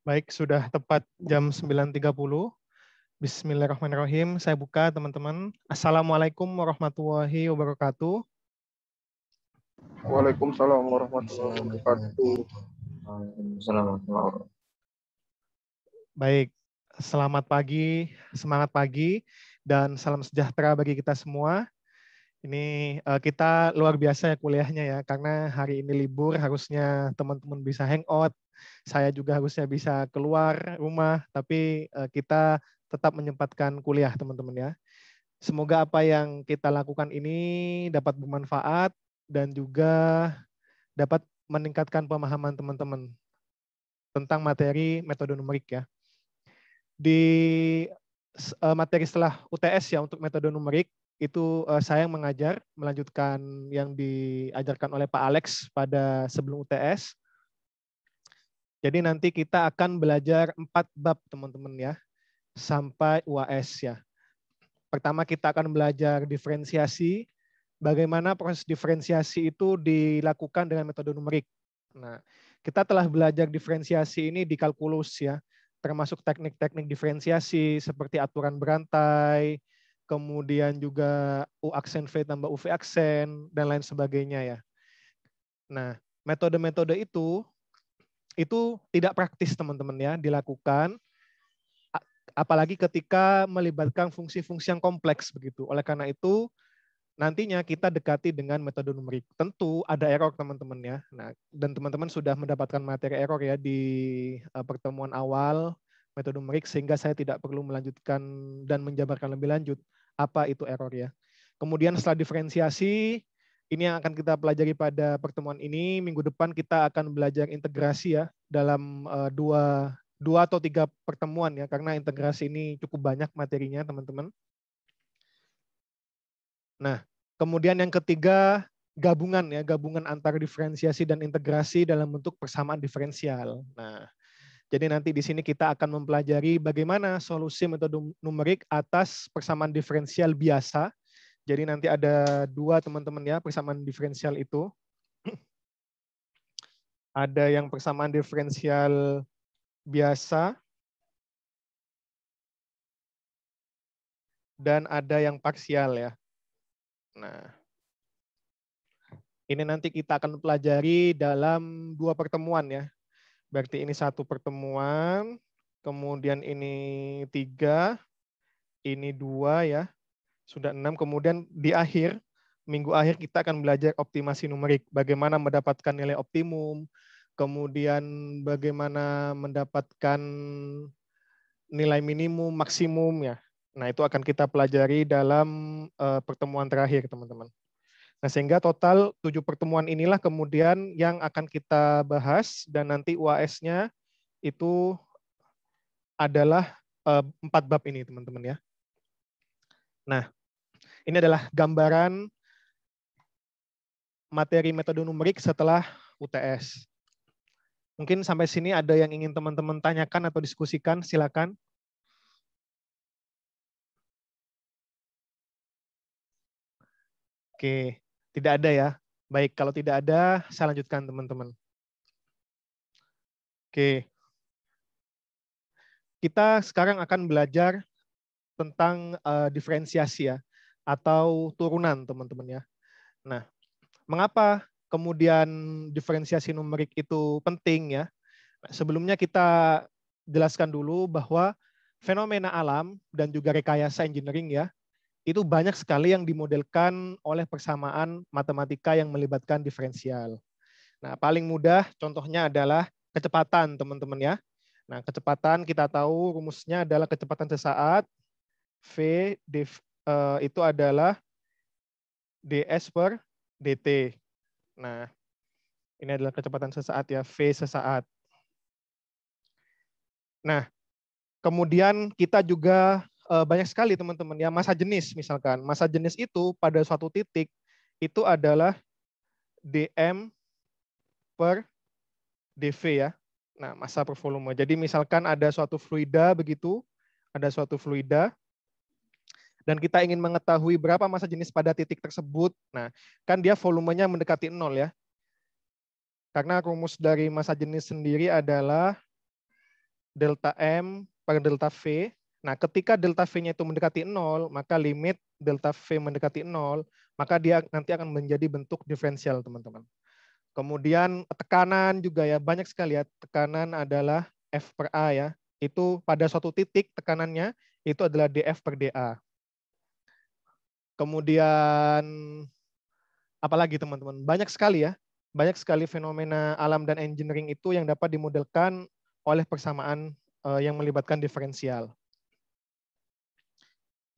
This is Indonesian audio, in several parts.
Baik, sudah tepat jam 9.30. Bismillahirrahmanirrahim. Saya buka, teman-teman. Assalamualaikum warahmatullahi wabarakatuh. Waalaikumsalam warahmatullahi wabarakatuh. Waalaikumsalam. Baik, selamat pagi, semangat pagi, dan salam sejahtera bagi kita semua. Ini kita luar biasa ya kuliahnya ya, karena hari ini libur, harusnya teman-teman bisa hangout. Saya juga harusnya bisa keluar rumah, tapi kita tetap menyempatkan kuliah, teman-teman ya. Semoga apa yang kita lakukan ini dapat bermanfaat dan juga dapat meningkatkan pemahaman teman-teman tentang materi metode numerik ya. Di materi setelah UTS ya untuk metode numerik, itu saya yang mengajar, melanjutkan yang diajarkan oleh Pak Alex pada sebelum UTS. Jadi nanti kita akan belajar 4 bab teman-teman ya, sampai UAS ya. Pertama kita akan belajar diferensiasi, bagaimana proses diferensiasi itu dilakukan dengan metode numerik. Nah, kita telah belajar diferensiasi ini di kalkulus ya, termasuk teknik-teknik diferensiasi seperti aturan berantai, kemudian juga U aksen V tambah UV aksen, dan lain sebagainya ya. Nah, metode-metode itu tidak praktis teman-teman ya dilakukan, apalagi ketika melibatkan fungsi-fungsi yang kompleks begitu. Oleh karena itu, nantinya kita dekati dengan metode numerik. Tentu ada error teman-teman ya. Nah, dan teman-teman sudah mendapatkan materi error ya di pertemuan awal metode numerik, sehingga saya tidak perlu melanjutkan dan menjabarkan lebih lanjut apa itu error ya. Kemudian setelah diferensiasi, ini yang akan kita pelajari pada pertemuan ini. Minggu depan kita akan belajar integrasi ya dalam dua atau 3 pertemuan ya, karena integrasi ini cukup banyak materinya teman-teman. Nah, kemudian yang ketiga gabungan ya, gabungan antara diferensiasi dan integrasi dalam bentuk persamaan diferensial. Nah, jadi nanti di sini kita akan mempelajari bagaimana solusi metode numerik atas persamaan diferensial biasa. Jadi nanti ada 2 teman-teman ya persamaan diferensial itu. Ada yang persamaan diferensial biasa dan ada yang parsial ya. Nah, ini nanti kita akan pelajari dalam 2 pertemuan ya. Berarti ini 1 pertemuan, kemudian ini 3, ini 2 ya, sudah 6. Kemudian di akhir, minggu akhir kita akan belajar optimasi numerik, bagaimana mendapatkan nilai optimum, kemudian bagaimana mendapatkan nilai minimum, maksimum ya. Nah, itu akan kita pelajari dalam pertemuan terakhir, teman-teman. Nah, sehingga total 7 pertemuan inilah kemudian yang akan kita bahas, dan nanti UAS-nya itu adalah 4 bab ini, teman-teman ya. Nah, ini adalah gambaran materi metode numerik setelah UTS. Mungkin sampai sini ada yang ingin teman-teman tanyakan atau diskusikan, silakan. Oke, tidak ada ya. Baik, kalau tidak ada, saya lanjutkan teman-teman. Oke. Kita sekarang akan belajar tentang diferensiasi ya, atau turunan teman-teman ya. Nah, mengapa kemudian diferensiasi numerik itu penting ya? Nah, sebelumnya kita jelaskan dulu bahwa fenomena alam dan juga rekayasa engineering ya, itu banyak sekali yang dimodelkan oleh persamaan matematika yang melibatkan diferensial. Nah, paling mudah contohnya adalah kecepatan, teman-teman ya. Nah, kecepatan kita tahu rumusnya adalah kecepatan sesaat V itu adalah ds per dt. Nah, ini adalah kecepatan sesaat ya, V sesaat. Nah, kemudian kita juga banyak sekali teman-teman ya, massa jenis misalkan. Massa jenis itu pada suatu titik itu adalah dm per dv ya. Nah, massa per volume. Jadi misalkan ada suatu fluida begitu, ada suatu fluida, dan kita ingin mengetahui berapa massa jenis pada titik tersebut. Nah, kan dia volumenya mendekati 0 ya. Karena rumus dari massa jenis sendiri adalah delta M per delta V. Nah, ketika delta V-nya itu mendekati 0, maka limit delta V mendekati 0, maka dia nanti akan menjadi bentuk diferensial, teman-teman. Kemudian tekanan juga ya, banyak sekali ya. Tekanan adalah F per A ya. Itu pada suatu titik tekanannya itu adalah dF per dA. Kemudian apalagi teman-teman? Banyak sekali ya. Banyak sekali fenomena alam dan engineering itu yang dapat dimodelkan oleh persamaan yang melibatkan diferensial.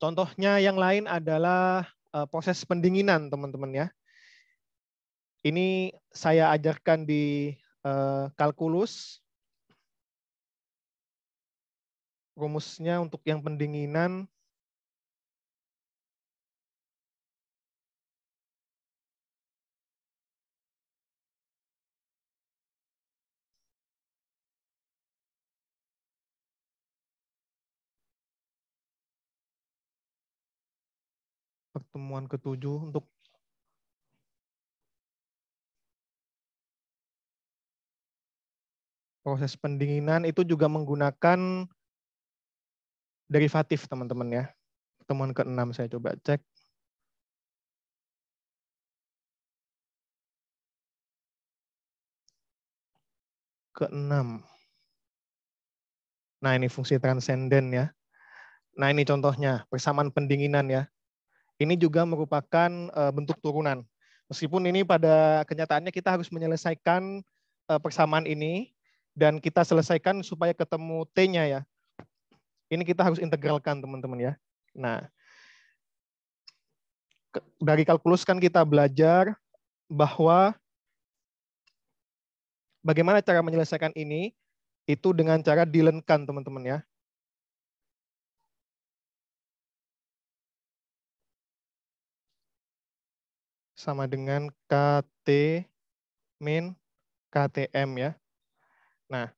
Contohnya yang lain adalah proses pendinginan, teman-teman ya. Ini saya ajarkan di kalkulus. Rumusnya untuk yang pendinginan. Pertemuan ke-7 untuk proses pendinginan itu juga menggunakan derivatif, teman-teman ya. Pertemuan ke-6 saya coba cek. Ke-6. Nah, ini fungsi transenden ya. Nah, ini contohnya, persamaan pendinginan ya. Ini juga merupakan bentuk turunan. Meskipun ini pada kenyataannya kita harus menyelesaikan persamaan ini, dan kita selesaikan supaya ketemu T-nya ya. Ini kita harus integralkan, teman-teman ya. Nah, dari kalkulus kan kita belajar bahwa bagaimana cara menyelesaikan ini, itu dengan cara dilenkan, teman-teman ya. Sama dengan KT min KTM ya. Nah,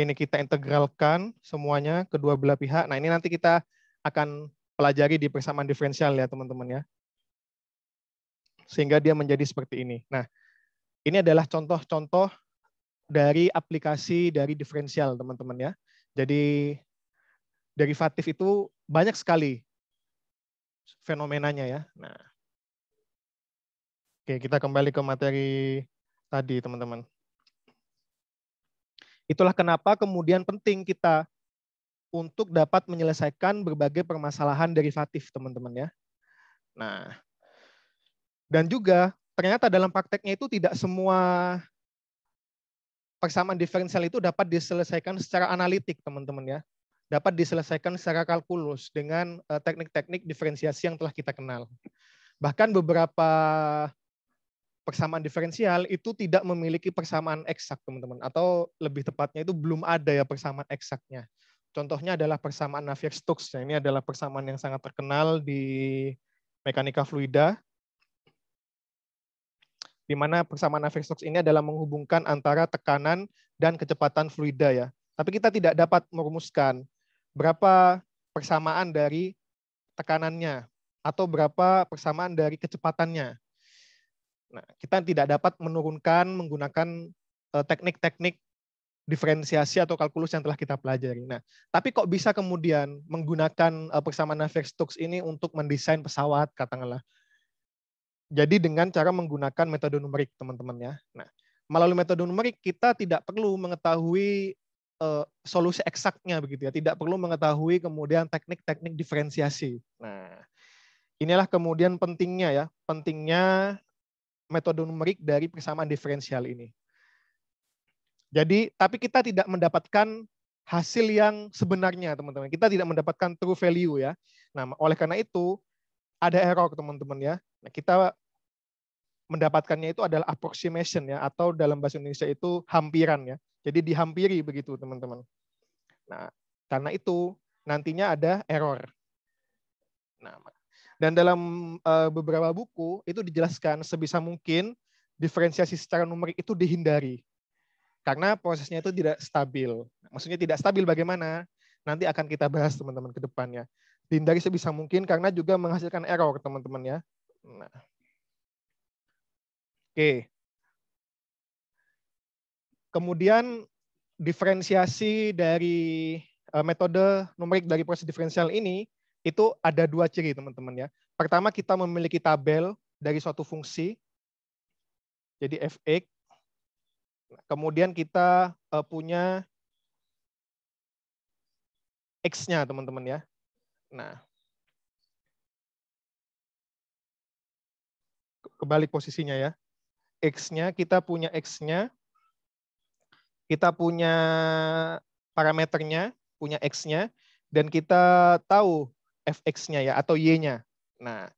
ini kita integralkan semuanya kedua belah pihak. Nah, ini nanti kita akan pelajari di persamaan diferensial ya, teman-teman ya. Sehingga dia menjadi seperti ini. Nah, ini adalah contoh-contoh dari aplikasi dari diferensial, teman-teman ya. Jadi derivatif itu banyak sekali fenomenanya ya. Nah, oke, kita kembali ke materi tadi, teman-teman. Itulah kenapa kemudian penting kita untuk dapat menyelesaikan berbagai permasalahan derivatif, teman-teman ya. Nah, dan juga ternyata dalam prakteknya itu tidak semua persamaan diferensial itu dapat diselesaikan secara analitik, teman-teman ya. Dapat diselesaikan secara kalkulus dengan teknik-teknik diferensiasi yang telah kita kenal. Bahkan beberapa persamaan diferensial itu tidak memiliki persamaan eksak, teman-teman. Atau lebih tepatnya itu belum ada ya persamaan eksaknya. Contohnya adalah persamaan Navier-Stokes. Ini adalah persamaan yang sangat terkenal di mekanika fluida, di mana persamaan Navier-Stokes ini adalah menghubungkan antara tekanan dan kecepatan fluida ya. Tapi kita tidak dapat merumuskan berapa persamaan dari tekanannya atau berapa persamaan dari kecepatannya. Nah, kita tidak dapat menurunkan menggunakan teknik-teknik diferensiasi atau kalkulus yang telah kita pelajari. Nah, tapi kok bisa kemudian menggunakan persamaan Navier-Stokes ini untuk mendesain pesawat, katakanlah. Jadi dengan cara menggunakan metode numerik, teman-teman ya. Nah, melalui metode numerik kita tidak perlu mengetahui solusi eksaknya begitu ya, tidak perlu mengetahui kemudian teknik-teknik diferensiasi. Nah, inilah kemudian pentingnya ya, pentingnya metode numerik dari persamaan diferensial ini. Jadi, tapi kita tidak mendapatkan hasil yang sebenarnya, teman-teman. Kita tidak mendapatkan true value ya. Nah, oleh karena itu ada error, teman-teman ya. Nah, kita mendapatkannya itu adalah approximation ya, atau dalam bahasa Indonesia itu hampiran ya. Jadi dihampiri begitu, teman-teman. Nah, karena itu nantinya ada error. Nah, dan dalam beberapa buku itu dijelaskan sebisa mungkin diferensiasi secara numerik itu dihindari. Karena prosesnya itu tidak stabil. Maksudnya tidak stabil bagaimana? Nanti akan kita bahas, teman-teman, ke depannya. Dihindari sebisa mungkin karena juga menghasilkan error, teman-teman ya. Nah. Oke. Kemudian diferensiasi dari metode numerik dari proses diferensial ini itu ada dua ciri, teman-teman ya. Pertama, kita memiliki tabel dari suatu fungsi, jadi fx. Kemudian kita punya x-nya, teman-teman ya. Nah, kebalik posisinya ya. X-nya, kita punya x-nya, kita punya parameternya, punya x-nya, dan kita tahu fx-nya ya, atau y-nya. Nah,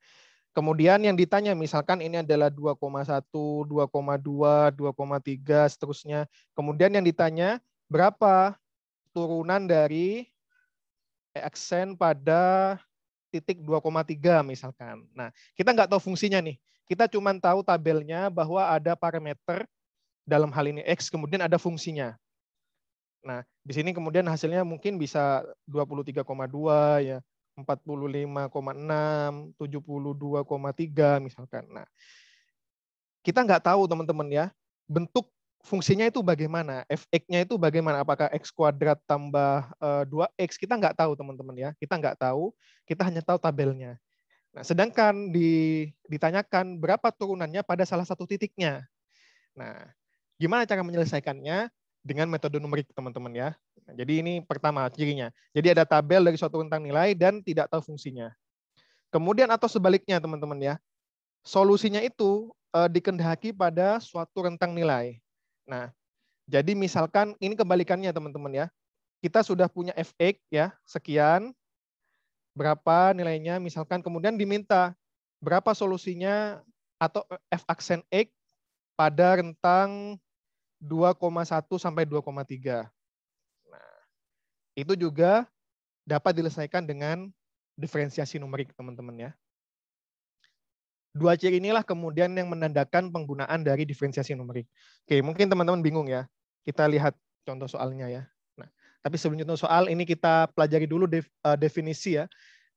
kemudian yang ditanya misalkan ini adalah 2,1, 2,2, 2,3, seterusnya. Kemudian yang ditanya berapa turunan dari aksen pada titik 2,3 misalkan. Nah, kita nggak tahu fungsinya nih. Kita cuma tahu tabelnya bahwa ada parameter dalam hal ini x, kemudian ada fungsinya. Nah, di sini kemudian hasilnya mungkin bisa 23,2 ya, 45,6, 72,3 misalkan. Nah, kita nggak tahu teman-teman ya, bentuk fungsinya itu bagaimana, fx-nya itu bagaimana, apakah x kuadrat tambah 2x, kita nggak tahu teman-teman ya, kita nggak tahu, kita hanya tahu tabelnya. Nah, sedangkan ditanyakan berapa turunannya pada salah satu titiknya. Nah, gimana cara menyelesaikannya? Dengan metode numerik, teman-teman ya. Nah, jadi ini pertama cirinya. Jadi ada tabel dari suatu rentang nilai dan tidak tahu fungsinya. Kemudian atau sebaliknya, teman-teman ya. Solusinya itu dikehendaki pada suatu rentang nilai. Nah, jadi misalkan ini kebalikannya, teman-teman ya. Kita sudah punya fx ya, sekian, berapa nilainya, misalkan kemudian diminta berapa solusinya atau f aksen x pada rentang 2,1 sampai 2,3. Nah, itu juga dapat diselesaikan dengan diferensiasi numerik, teman-teman ya. Dua ciri inilah kemudian yang menandakan penggunaan dari diferensiasi numerik. Oke, mungkin teman-teman bingung ya. Kita lihat contoh soalnya ya. Nah, tapi sebelum contoh soal ini kita pelajari dulu definisi ya.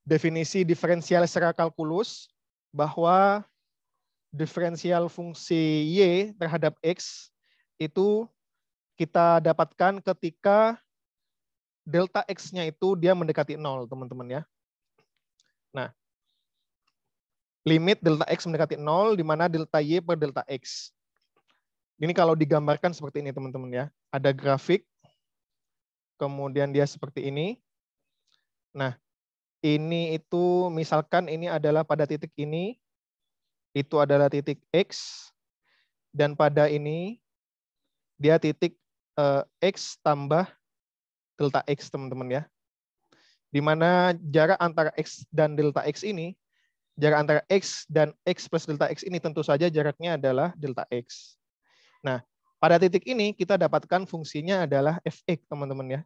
Definisi diferensial secara kalkulus bahwa diferensial fungsi y terhadap x itu kita dapatkan ketika delta x-nya itu dia mendekati 0, teman-teman ya. Nah, limit delta x mendekati 0, di mana delta y per delta x. Ini kalau digambarkan seperti ini, teman-teman ya. Ada grafik, kemudian dia seperti ini. Nah, ini itu misalkan ini adalah pada titik ini, itu adalah titik x, dan pada ini dia titik x tambah delta x, teman-teman ya. Di mana jarak antara x dan delta x ini, jarak antara x dan x plus delta x ini tentu saja jaraknya adalah delta x. Nah, pada titik ini kita dapatkan fungsinya adalah fx, teman-teman ya.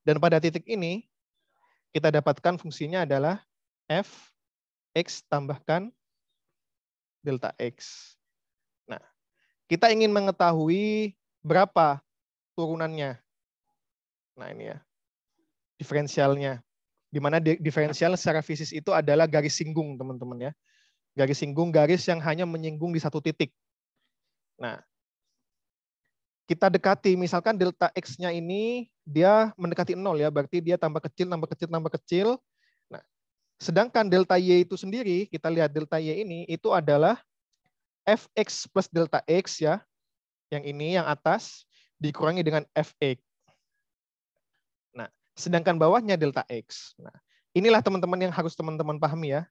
Dan pada titik ini kita dapatkan fungsinya adalah fx tambahkan delta x. Nah, kita ingin mengetahui berapa turunannya. Nah, ini ya, diferensialnya. Di mana diferensial secara fisik itu adalah garis singgung, teman-teman ya. Garis singgung, garis yang hanya menyinggung di satu titik. Nah, kita dekati, misalkan delta x-nya ini dia mendekati 0 ya, berarti dia tambah kecil, tambah kecil, tambah kecil. Nah, sedangkan delta y itu sendiri, kita lihat delta y ini itu adalah fx plus delta x ya, yang ini, yang atas, dikurangi dengan fx. Nah, sedangkan bawahnya delta x. Nah, inilah teman-teman yang harus teman-teman pahami ya.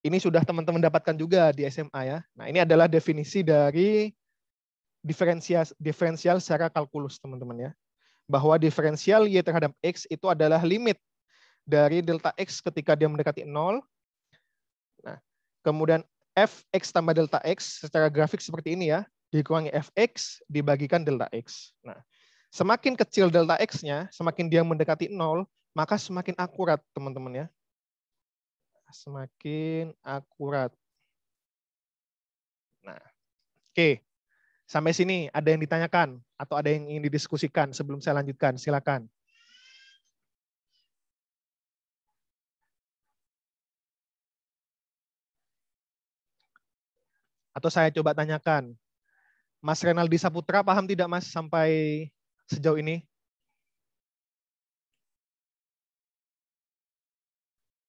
Ini sudah teman-teman dapatkan juga di SMA ya. Nah, ini adalah definisi dari diferensial secara kalkulus, teman-teman ya. Bahwa diferensial y terhadap x itu adalah limit dari delta x ketika dia mendekati 0. Nah, kemudian fx tambah delta x secara grafik seperti ini ya, dikurangi fx dibagikan delta x. Nah, semakin kecil delta x-nya, semakin dia mendekati 0, maka semakin akurat, teman-teman ya. Semakin akurat. Nah, oke. Sampai sini ada yang ditanyakan atau ada yang ingin didiskusikan sebelum saya lanjutkan? Silakan. Atau saya coba tanyakan, Mas Renaldi Saputra, paham tidak Mas sampai sejauh ini?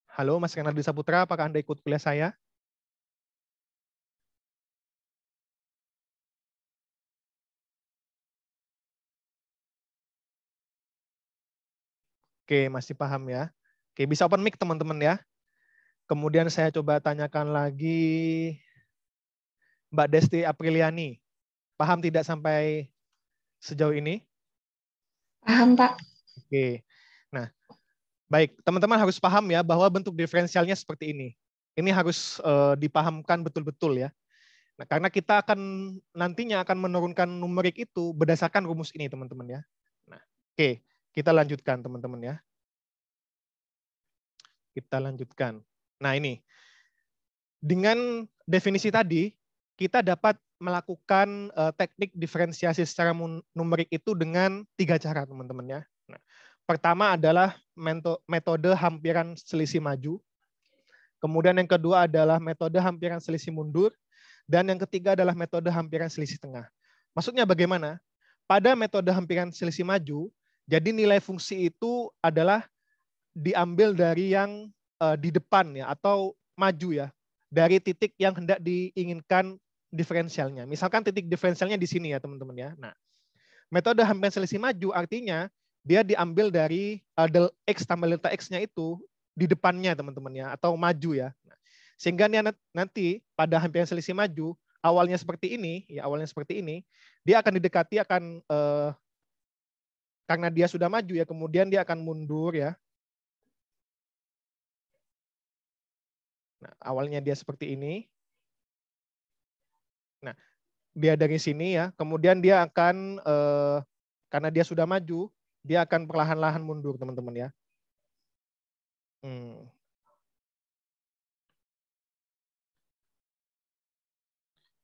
Halo Mas Renaldi Saputra, apakah Anda ikut kuliah saya? Oke, masih paham ya. Oke, bisa open mic teman-teman ya. Kemudian saya coba tanyakan lagi Mbak Desti Apriliani. Paham tidak sampai sejauh ini? Paham, Pak. Oke. Nah, baik, teman-teman harus paham ya bahwa bentuk diferensialnya seperti ini. Ini harus dipahamkan betul-betul ya. Nah, karena kita akan nantinya akan menurunkan numerik itu berdasarkan rumus ini, teman-teman ya. Nah, oke, kita lanjutkan teman-teman ya. Kita lanjutkan. Nah, ini. Dengan definisi tadi, kita dapat melakukan teknik diferensiasi secara numerik itu dengan 3 cara, teman-teman ya. Nah, pertama adalah metode hampiran selisih maju. Kemudian yang kedua adalah metode hampiran selisih mundur. Dan yang ketiga adalah metode hampiran selisih tengah. Maksudnya bagaimana? Pada metode hampiran selisih maju, jadi nilai fungsi itu adalah diambil dari yang di depan ya, atau maju ya, dari titik yang hendak diinginkan diferensialnya. Misalkan titik diferensialnya di sini ya teman-teman ya. Nah, metode hampiran selisih maju artinya dia diambil dari del X tambah delta X-nya itu di depannya teman-teman ya, atau maju ya. Nah, sehingga nanti pada hampiran selisih maju awalnya seperti ini, ya awalnya seperti ini, dia akan didekati akan karena dia sudah maju ya, kemudian dia akan mundur ya. Nah, awalnya dia seperti ini. Nah, dia dari sini ya, kemudian dia akan karena dia sudah maju, dia akan perlahan-lahan mundur teman-teman ya.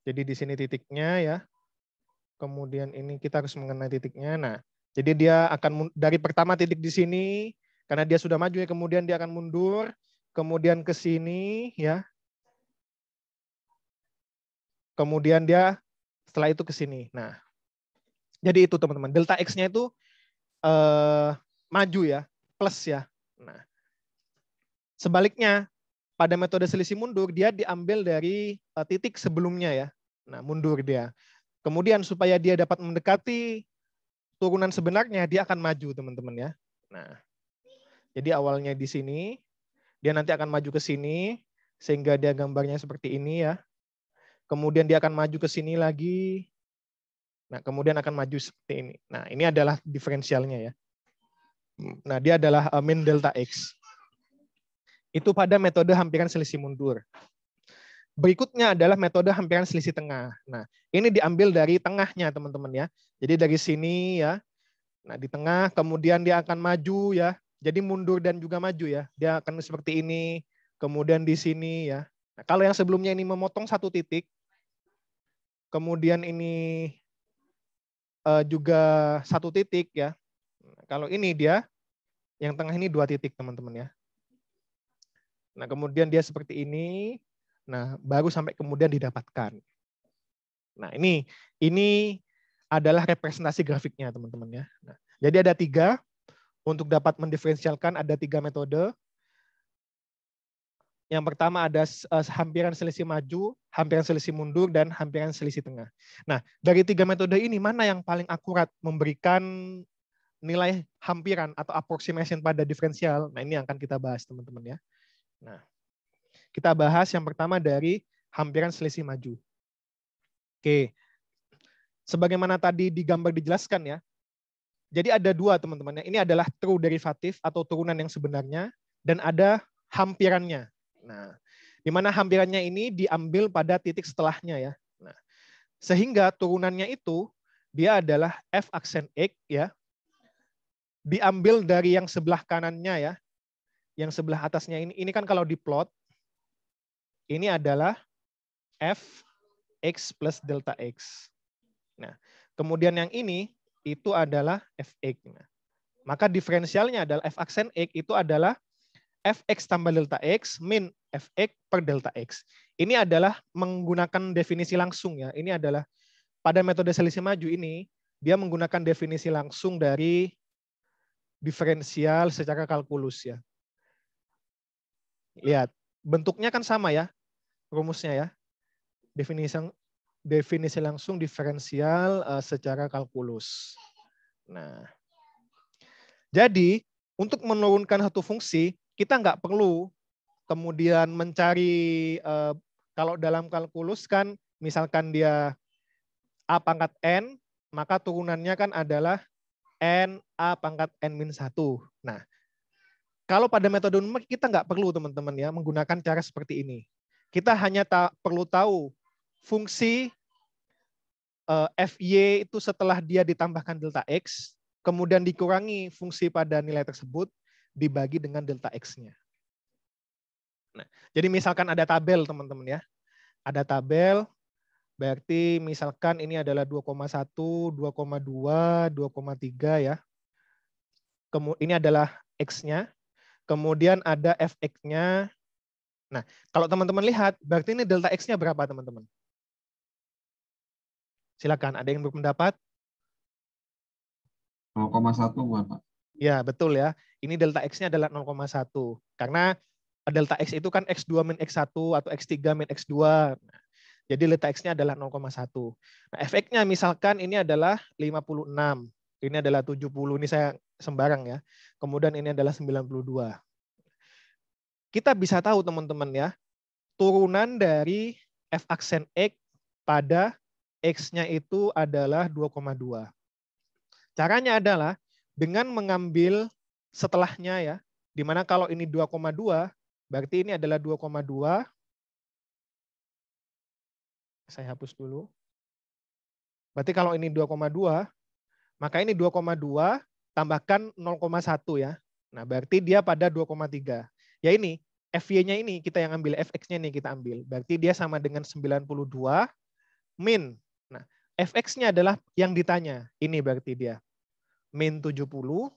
Jadi di sini titiknya ya. Kemudian ini kita harus mengenai titiknya. Nah, jadi dia akan dari pertama titik di sini karena dia sudah maju ya, kemudian dia akan mundur, kemudian ke sini ya. Kemudian dia setelah itu ke sini. Nah, jadi itu teman-teman. Delta X-nya itu maju ya, plus ya. Nah, sebaliknya pada metode selisih mundur dia diambil dari titik sebelumnya ya. Nah, mundur dia. Kemudian supaya dia dapat mendekati turunan sebenarnya, dia akan maju teman-teman ya. Nah, jadi awalnya di sini, dia nanti akan maju ke sini, sehingga dia gambarnya seperti ini ya. Kemudian dia akan maju ke sini lagi. Nah, kemudian akan maju seperti ini. Nah, ini adalah diferensialnya ya. Nah, dia adalah min delta X. Itu pada metode hampiran selisih mundur. Berikutnya adalah metode hampiran selisih tengah. Nah, ini diambil dari tengahnya teman-teman ya. Jadi dari sini ya. Nah, di tengah kemudian dia akan maju ya. Jadi mundur dan juga maju ya. Dia akan seperti ini. Kemudian di sini ya. Nah, kalau yang sebelumnya ini memotong satu titik. Kemudian ini juga satu titik ya. Nah, kalau ini dia yang tengah ini 2 titik teman-teman ya. Nah, kemudian dia seperti ini. Nah, baru sampai kemudian didapatkan. Nah, ini adalah representasi grafiknya, teman-teman ya. Nah, jadi ada 3 untuk dapat mendiferensialkan, ada 3 metode. Yang pertama ada hampiran selisih maju, hampiran selisih mundur, dan hampiran selisih tengah. Nah, dari 3 metode ini mana yang paling akurat memberikan nilai hampiran atau approximation pada diferensial? Nah, ini yang akan kita bahas, teman-teman ya. Nah, kita bahas yang pertama dari hampiran selisih maju. Oke, sebagaimana tadi di gambar dijelaskan ya. Jadi ada 2 teman-teman. Ini adalah true derivatif atau turunan yang sebenarnya, dan ada hampirannya. Nah, di mana hampirannya ini diambil pada titik setelahnya ya. Nah, sehingga turunannya itu dia adalah f aksen x ya, diambil dari yang sebelah kanannya ya, yang sebelah atasnya ini kan kalau diplot ini adalah f x plus delta x. Nah, kemudian yang ini itu adalah fx. Nah, maka diferensialnya adalah f aksen x itu adalah fx tambah delta x min fx per delta x. Ini adalah menggunakan definisi langsung ya. Ini adalah pada metode selisih maju ini, dia menggunakan definisi langsung dari diferensial secara kalkulus ya. Lihat, bentuknya kan sama ya, rumusnya ya. Definisi langsung diferensial secara kalkulus. Nah, jadi untuk menurunkan satu fungsi, kita nggak perlu kemudian mencari, kalau dalam kalkulus kan, misalkan dia A pangkat N, maka turunannya kan adalah N A pangkat N-1. Nah, kalau pada metode numerik kita nggak perlu teman-teman ya menggunakan cara seperti ini. Kita hanya perlu tahu fungsi Fy itu setelah dia ditambahkan delta X, kemudian dikurangi fungsi pada nilai tersebut, dibagi dengan delta X-nya. Nah, jadi misalkan ada tabel teman-teman ya. Ada tabel, berarti misalkan ini adalah 2,1, 2,2, 2,3 ya. Ini adalah X-nya. Kemudian ada Fx-nya. Nah, kalau teman-teman lihat, berarti ini delta X-nya berapa teman-teman? Silakan, ada yang berpendapat? 0,1 bukan Pak? Ya, betul ya. Ini delta X-nya adalah 0,1. Karena delta X itu kan X2 min X1 atau X3 min X2. Nah, jadi delta X-nya adalah 0,1. Nah, Fx-nya misalkan ini adalah 56. Ini adalah 70. Ini saya sembarang ya. Kemudian ini adalah 92. Kita bisa tahu teman-teman ya, turunan dari F aksen X pada X-nya itu adalah 2,2. Caranya adalah dengan mengambil setelahnya ya, di mana kalau ini 2,2, berarti ini adalah 2,2. Saya hapus dulu. Berarti kalau ini 2,2, maka ini 2,2 tambahkan 0,1 ya. Nah, berarti dia pada 2,3. Ya ini, Fy-nya ini kita yang ambil, Fx-nya ini kita ambil. Berarti dia sama dengan 92 min. Nah, Fx-nya adalah yang ditanya. Ini berarti dia. Min 70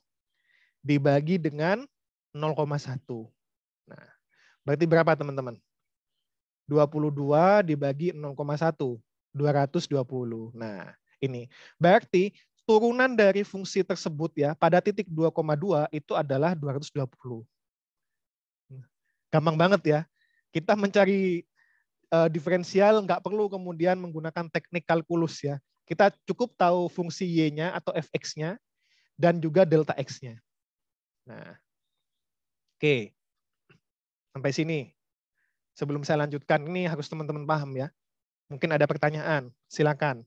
dibagi dengan 0,1. Nah, berarti berapa teman-teman? 22 dibagi 0,1. 220. Nah, ini. Berarti turunan dari fungsi tersebut ya pada titik 2,2 itu adalah 220. Gampang banget ya. Kita mencari diferensial nggak perlu kemudian menggunakan teknik kalkulus ya. Kita cukup tahu fungsi y-nya atau fx-nya dan juga delta x-nya. Nah, oke. Sampai sini. Sebelum saya lanjutkan, ini harus teman-teman paham ya. Mungkin ada pertanyaan, silakan.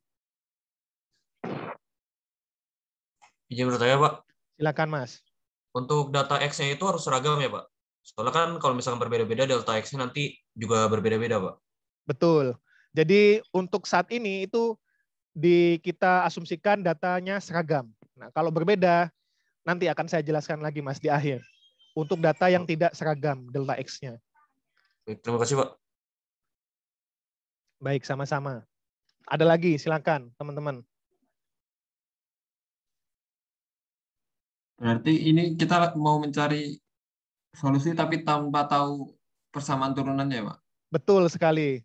Izin bertanya, Pak. Silakan, Mas. Untuk data X-nya itu harus seragam ya, Pak? Soalnya kan kalau misalkan berbeda-beda, delta X-nya nanti juga berbeda-beda, Pak. Betul. Jadi untuk saat ini itu kita asumsikan datanya seragam. Nah, kalau berbeda, nanti akan saya jelaskan lagi, Mas, di akhir. Untuk data yang tidak seragam, delta X-nya. Baik, terima kasih, Pak. Baik, sama-sama. Ada lagi, silakan, teman-teman. Berarti ini kita mau mencari solusi tapi tanpa tahu persamaan turunannya, Pak? Betul sekali.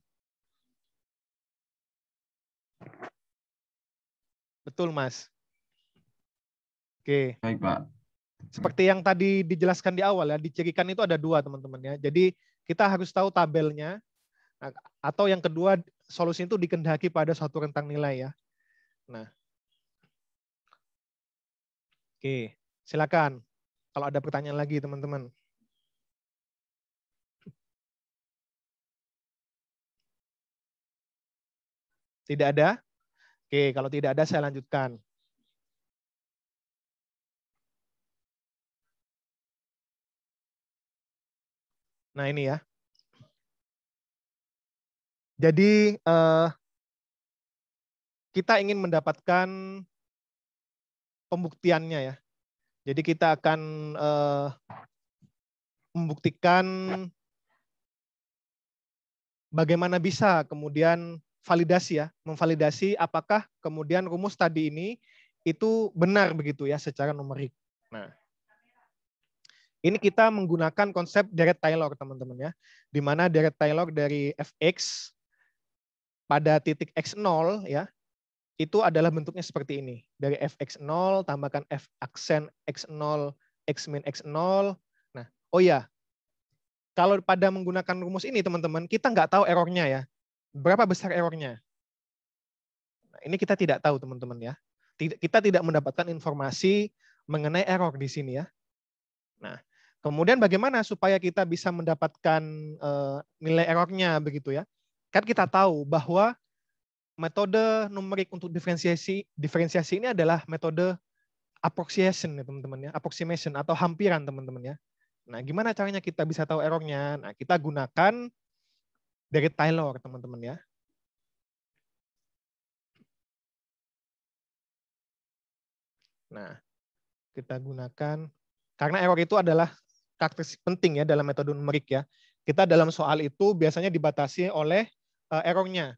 Betul, Mas. Oke. Baik, Pak. Seperti yang tadi dijelaskan di awal ya, dicirikan itu ada dua teman-teman ya. Jadi kita harus tahu tabelnya, atau yang kedua solusi itu dikehendaki pada suatu rentang nilai ya. Nah, oke, silakan. Kalau ada pertanyaan lagi teman-teman. Tidak ada? Oke, kalau tidak ada saya lanjutkan. Nah ini ya. Jadi kita ingin mendapatkan pembuktiannya ya. Jadi kita akan membuktikan bagaimana bisa kemudian validasi ya, memvalidasi apakah kemudian rumus tadi ini itu benar begitu ya secara numerik. Nah, ini kita menggunakan konsep Dirac-Taylor teman-teman ya, di mana Dirac-Taylor dari fx pada titik x0 ya, itu adalah bentuknya seperti ini. Dari fx0 tambahkan f aksen x0, x min x0. Nah, oh ya, kalau pada menggunakan rumus ini teman-teman, kita nggak tahu errornya ya. Berapa besar errornya? Nah, ini kita tidak tahu teman-teman ya. Kita tidak mendapatkan informasi mengenai error di sini ya. Nah, kemudian bagaimana supaya kita bisa mendapatkan nilai errornya begitu ya? Kan kita tahu bahwa metode numerik untuk diferensiasi ini adalah metode approximation ya teman-teman ya, approximation atau hampiran teman-teman ya. Nah, gimana caranya kita bisa tahu errornya? Nah, kita gunakan dari Taylor teman-teman ya. Nah, kita gunakan karena error itu adalah karakteristik penting ya dalam metode numerik ya. Kita dalam soal itu biasanya dibatasi oleh errornya.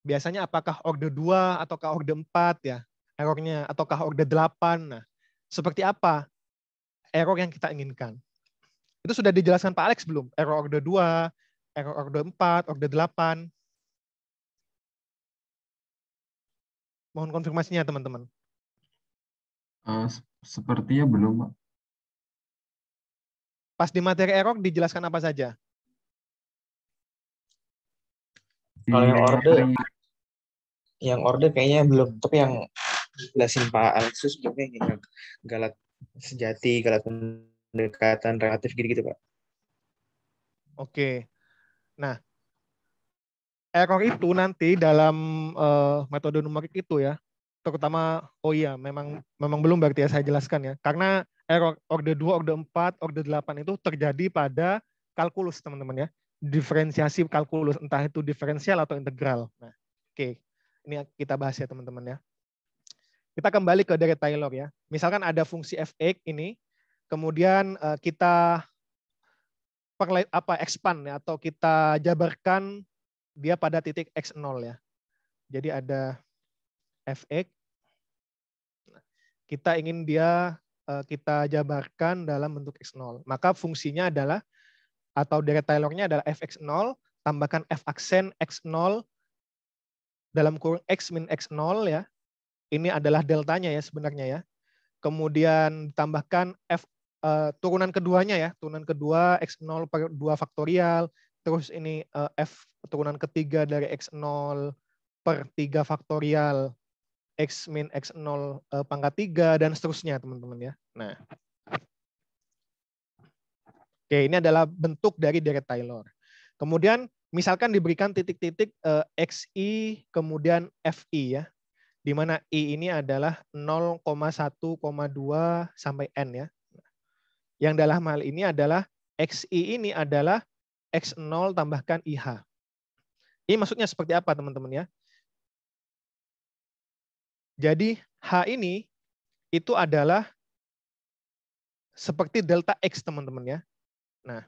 Biasanya apakah orde 2 ataukah orde 4 ya errornya, ataukah orde 8. Nah, seperti apa error yang kita inginkan? Itu sudah dijelaskan Pak Alex belum? Error orde 2, error orde 4, orde 8. Mohon konfirmasinya teman-teman. Sepertinya belum, Pak. Pas di materi error dijelaskan apa saja? Kalau yang orde kayaknya belum, tapi yang jelasin Pak Alexus sebelumnya yang galat sejati, galat pendekatan relatif gitu-gitu, Pak. Oke. Nah, error itu nanti dalam metode numerik itu ya, terutama oh iya memang belum berarti ya saya jelaskan ya. Karena error orde 2, orde 4, orde 8 itu terjadi pada kalkulus teman-teman ya. Diferensiasi kalkulus entah itu diferensial atau integral. Nah, oke. Ini kita bahas ya teman-teman ya. Kita kembali ke dari Taylor ya. Misalkan ada fungsi fx ini, kemudian kita expand ya, atau kita jabarkan dia pada titik x0 ya. Jadi ada fx, kita ingin dia kita jabarkan dalam bentuk x0. Maka fungsinya adalah, atau dari Taylor-nya adalah fx0 tambahkan f aksen x0 dalam kurung x min x0 ya. Ini adalah deltanya ya sebenarnya ya. Kemudian tambahkan f turunan keduanya ya, turunan kedua x0 per 2 faktorial, terus ini f turunan ketiga dari x0 per 3 faktorial, x min x0 pangkat 3, dan seterusnya teman-teman ya. Nah, oke, ini adalah bentuk dari deret Taylor. Kemudian misalkan diberikan titik-titik xi kemudian fi ya, di mana i ini adalah 0,1,2 sampai n ya. Yang dalam hal ini adalah xi ini adalah x0 tambahkan ih. Ini maksudnya seperti apa teman-teman ya? Jadi h ini itu adalah seperti delta x teman-teman ya. Nah,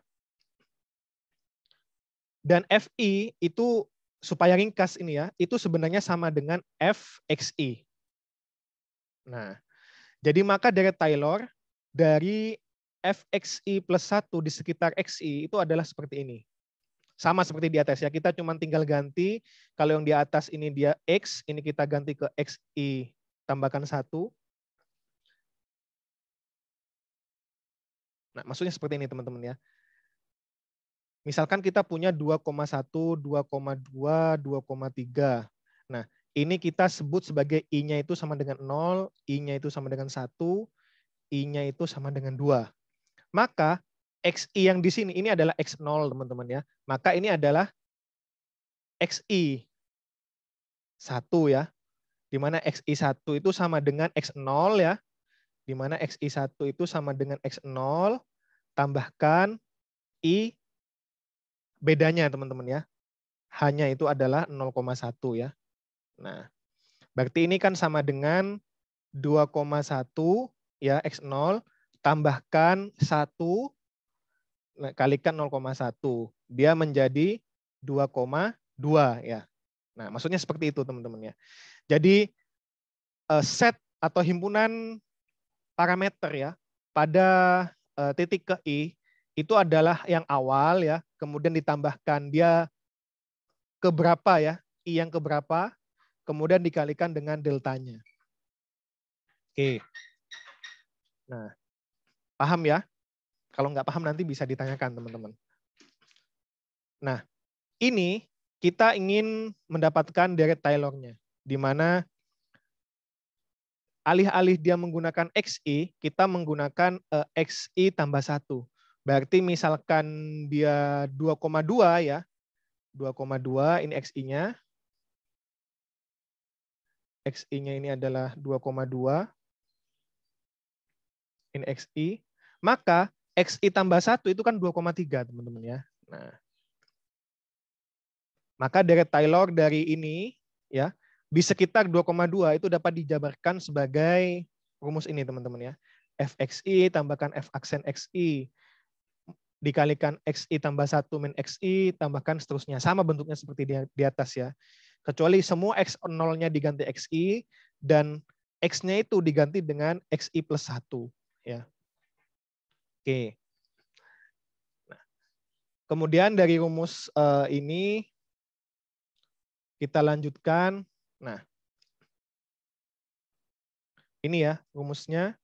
dan fi itu supaya ringkas ini ya, itu sebenarnya sama dengan fxi. Nah, jadi maka deret Taylor dari fxi plus 1 di sekitar xi itu adalah seperti ini. Sama seperti di atas ya, kita cuma tinggal ganti, kalau yang di atas ini dia x, ini kita ganti ke xi tambahkan 1. Nah, maksudnya seperti ini teman-teman ya. Misalkan kita punya 2,1, 2,2, 2,3. Nah, ini kita sebut sebagai I-nya itu sama dengan 0, I-nya itu sama dengan 1, I-nya itu sama dengan 2. Maka XI yang di sini ini adalah X0 teman-teman ya. Maka ini adalah XI 1 ya. Di mana XI 1 itu sama dengan X0 ya. Di mana XI 1 itu sama dengan X0 tambahkan I bedanya teman-teman ya. Hanya itu adalah 0,1 ya. Nah, berarti ini kan sama dengan 2,1 ya X0 tambahkan 1 kalikan 0,1. Dia menjadi 2,2 ya. Nah, maksudnya seperti itu teman-teman ya. Jadi set atau himpunan parameter ya pada titik ke I itu adalah yang awal ya, kemudian ditambahkan dia keberapa ya, I yang keberapa, kemudian dikalikan dengan deltanya. Oke. Nah, paham ya? Kalau nggak paham nanti bisa ditanyakan teman-teman. Nah, ini kita ingin mendapatkan deret Taylor-nya, di mana alih-alih dia menggunakan XI, kita menggunakan XI tambah 1. Berarti misalkan dia 2,2 ya, 2,2 ini XI-nya. XI-nya ini adalah 2,2. Ini XI. Maka XI tambah 1 itu kan 2,3 teman-teman ya. Nah, maka deret Taylor dari ini ya di sekitar 2,2 itu dapat dijabarkan sebagai rumus ini teman-teman ya. Fxi tambahkan F aksen Xi dikalikan Xi tambah 1 min Xi tambahkan seterusnya. Sama bentuknya seperti di atas ya. Kecuali semua X0-nya diganti Xi dan X-nya itu diganti dengan Xi plus 1 ya. Oke. Nah, kemudian dari rumus ini kita lanjutkan. Nah, ini ya rumusnya.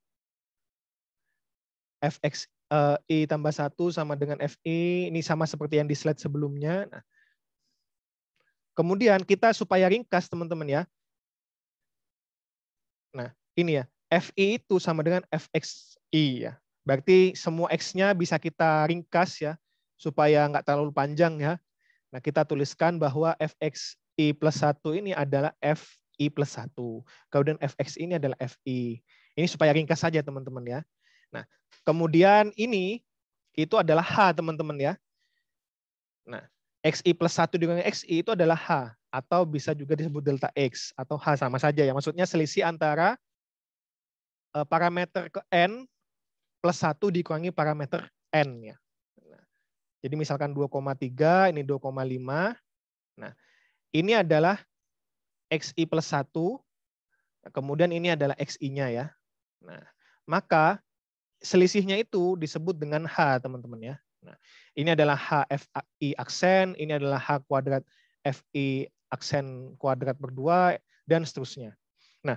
Fxi tambah 1 sama dengan Fi. Ini sama seperti yang di slide sebelumnya. Nah, kemudian kita supaya ringkas teman-teman ya. Nah, ini ya. Fi itu sama dengan Fxi ya. Berarti semua X-nya bisa kita ringkas ya, supaya nggak terlalu panjang ya. Nah, kita tuliskan bahwa Fxi plus 1 ini adalah Fi plus 1. Kemudian Fx ini adalah Fi. Ini supaya ringkas saja teman-teman ya. Nah, kemudian ini itu adalah H teman-teman ya. Nah, Xi plus 1 dengan Xi itu adalah H. Atau bisa juga disebut delta X. Atau H sama saja ya. Maksudnya selisih antara parameter ke N plus 1 dikurangi parameter N ya. Nah, jadi misalkan 2,3, ini 2,5. Nah, ini adalah Xi plus 1. Kemudian ini adalah Xi-nya ya. Nah, maka selisihnya itu disebut dengan H teman-teman ya. Nah, ini adalah H Fi aksen, ini adalah H kuadrat Fi aksen kuadrat berdua, dan seterusnya. Nah,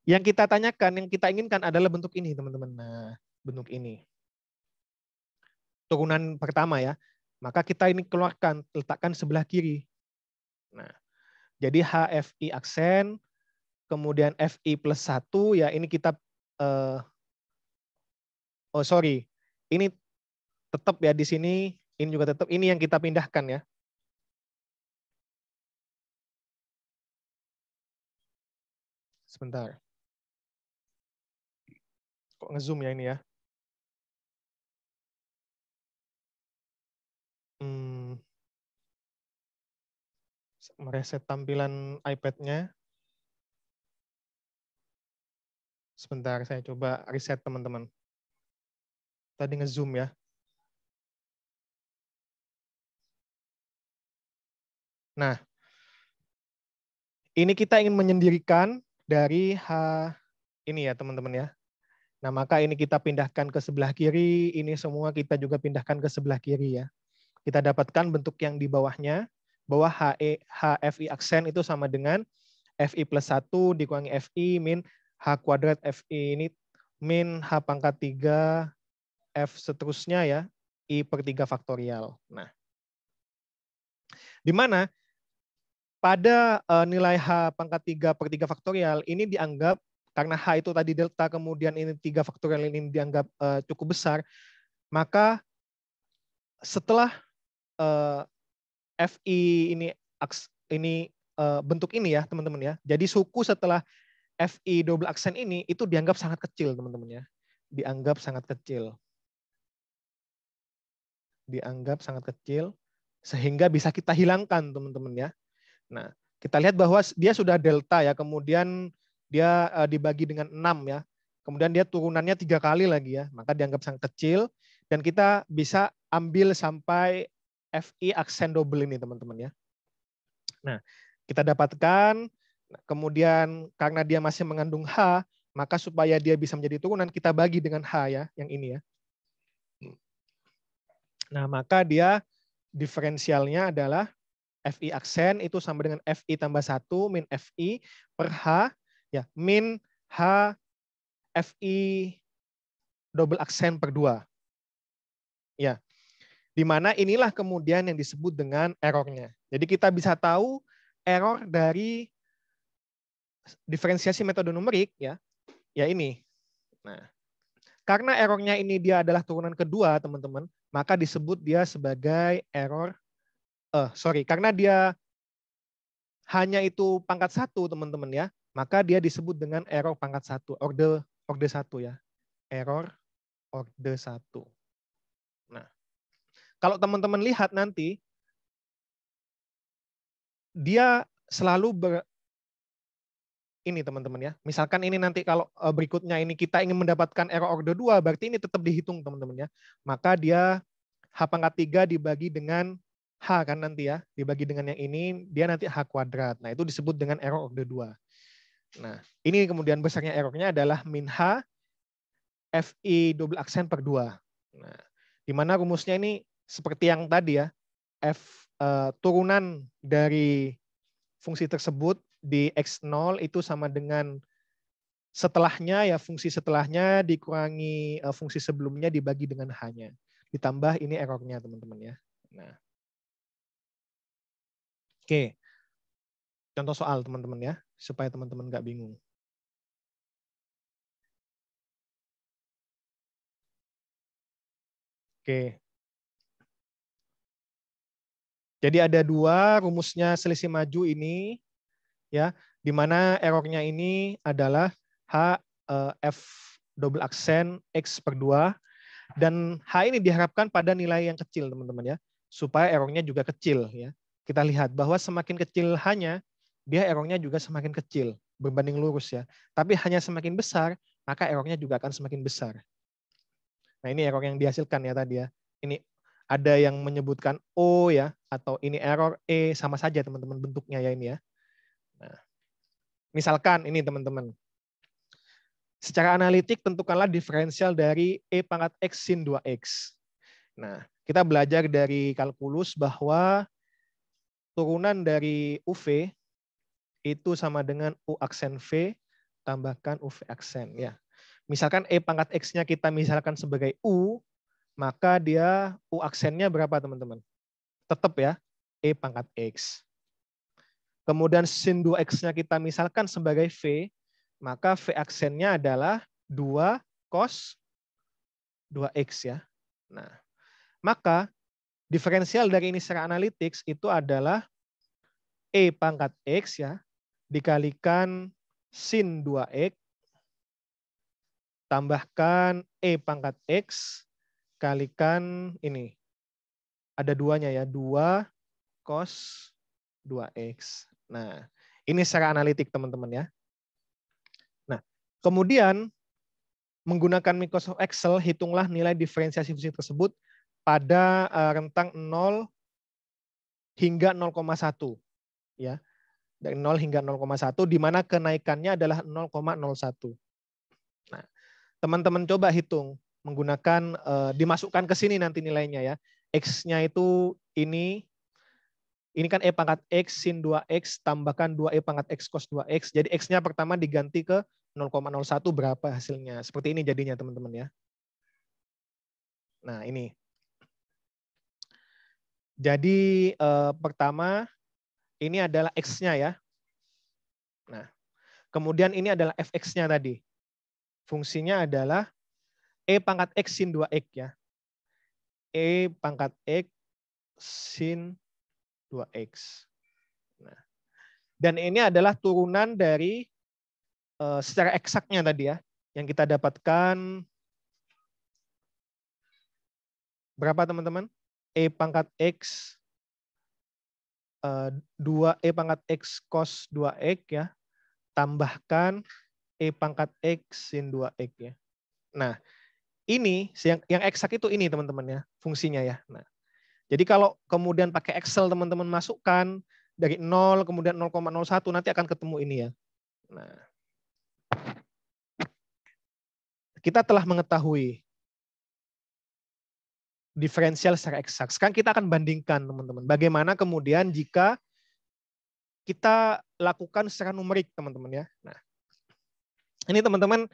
yang kita tanyakan, yang kita inginkan adalah bentuk ini teman-teman. Nah, bentuk ini. Turunan pertama ya. Maka kita ini keluarkan, letakkan sebelah kiri. Nah, jadi HFI aksen, kemudian FI plus 1, ya ini kita, ini tetap ya di sini, ini juga tetap, ini yang kita pindahkan ya. Sebentar. Kok nge-zoom ya ini ya? Mereset tampilan iPad-nya. Sebentar, saya coba reset teman-teman. Tadi nge-zoom ya. Nah, ini kita ingin menyendirikan dari H ini ya teman-teman ya. Nah, maka ini kita pindahkan ke sebelah kiri, ini semua kita juga pindahkan ke sebelah kiri ya. Kita dapatkan bentuk yang di bawahnya, bahwa HFI aksen itu sama dengan FI plus 1 dikurangi FI min H kuadrat FI ini min H pangkat 3 F seterusnya ya, I per 3 faktorial. Nah, di mana pada nilai H pangkat 3 per 3 faktorial ini dianggap, karena H itu tadi delta, kemudian ini 3 faktorial ini dianggap cukup besar, maka setelah FI ini bentuk ini ya teman-teman ya, jadi suku setelah FI double aksen ini itu dianggap sangat kecil teman-teman ya, dianggap sangat kecil, sehingga bisa kita hilangkan teman-teman ya. Nah, kita lihat bahwa dia sudah delta ya, kemudian dia dibagi dengan 6 ya. Kemudian dia turunannya 3 kali lagi ya, maka dianggap sangat kecil. Dan kita bisa ambil sampai FI aksen double ini teman-teman ya. Nah, kita dapatkan, kemudian karena dia masih mengandung H, maka supaya dia bisa menjadi turunan, kita bagi dengan H ya, yang ini ya. Nah, maka dia diferensialnya adalah FI aksen itu sama dengan FI tambah 1 min FI per H, ya, min H FI double aksen per 2. Ya, di mana inilah kemudian yang disebut dengan errornya. Jadi kita bisa tahu error dari diferensiasi metode numerik, ya ini. Nah, karena errornya ini dia adalah turunan kedua, teman-teman, maka disebut dia sebagai error. Karena dia hanya itu pangkat 1, teman-teman ya, maka dia disebut dengan error pangkat 1, orde 1 ya. Error orde 1. Nah, kalau teman-teman lihat nanti, dia selalu ini teman-teman ya. Misalkan ini nanti kalau berikutnya ini kita ingin mendapatkan error orde 2, berarti ini tetap dihitung teman-teman ya. Maka dia H pangkat 3 dibagi dengan H kan nanti ya, dibagi dengan yang ini, dia nanti H kuadrat. Nah, itu disebut dengan error orde 2. Nah, ini kemudian besarnya errornya adalah min H FI double aksen per 2. Nah, di mana rumusnya ini seperti yang tadi ya, turunan dari fungsi tersebut di X0 itu sama dengan setelahnya ya, fungsi setelahnya dikurangi fungsi sebelumnya dibagi dengan H-nya. Ditambah ini errornya teman-teman ya. Nah. Oke, contoh soal teman-teman ya, supaya teman-teman nggak bingung. Oke. Jadi ada 2 rumusnya selisih maju ini, ya, di mana errornya ini adalah F double aksen X per 2, dan H ini diharapkan pada nilai yang kecil teman-teman ya, supaya errornya juga kecil ya. Kita lihat bahwa semakin kecil H-nya, dia errornya juga semakin kecil berbanding lurus ya. Tapi hanya semakin besar, maka errornya juga akan semakin besar. Nah, ini error yang dihasilkan ya tadi ya. Ini ada yang menyebutkan O ya, atau ini error E, sama saja teman-teman bentuknya ya ini ya. Nah, misalkan ini teman-teman. Secara analitik tentukanlah diferensial dari E pangkat X sin 2X. Nah, kita belajar dari kalkulus bahwa turunan dari UV itu sama dengan U aksen V tambahkan UV aksen ya. Misalkan E pangkat X-nya kita misalkan sebagai U, maka dia U aksennya berapa teman-teman? Tetap ya, E pangkat X. Kemudian sin 2X-nya kita misalkan sebagai V, maka V aksennya adalah 2 cos 2X ya. Nah, maka diferensial dari ini secara analitik itu adalah E pangkat X ya, dikalikan sin 2X, tambahkan E pangkat X, kalikan ini. Ada 2-nya ya, 2 cos 2X. Nah, ini secara analitik teman-teman ya. Nah, kemudian menggunakan Microsoft Excel, hitunglah nilai diferensiasi fungsi tersebut pada rentang 0 hingga 0,1 ya. Dari 0 hingga 0,1 di mana kenaikannya adalah 0,01. Nah, teman-teman coba hitung menggunakan dimasukkan ke sini nanti nilainya ya. X-nya itu ini kan E pangkat X sin 2X tambahkan 2E pangkat X cos 2X. Jadi X-nya pertama diganti ke 0,01 berapa hasilnya. Seperti ini jadinya teman-teman ya. Nah, ini. Jadi pertama ini adalah X-nya ya. Nah, kemudian ini adalah Fx-nya tadi. Fungsinya adalah E pangkat X sin 2X ya. E pangkat X sin 2X. Nah, dan ini adalah turunan dari secara eksaknya tadi ya. Yang kita dapatkan berapa teman-teman? E pangkat X 2E pangkat X cos 2X ya. Tambahkan E pangkat X sin 2X ya. Nah, ini yang eksak itu ini teman-teman ya, fungsinya ya. Nah, jadi kalau kemudian pakai Excel teman-teman masukkan dari 0 kemudian 0,01 nanti akan ketemu ini ya. Nah, kita telah mengetahui diferensial secara eksak. Sekarang kita akan bandingkan, teman-teman. Bagaimana kemudian jika kita lakukan secara numerik, teman-teman ya. Nah, ini teman-teman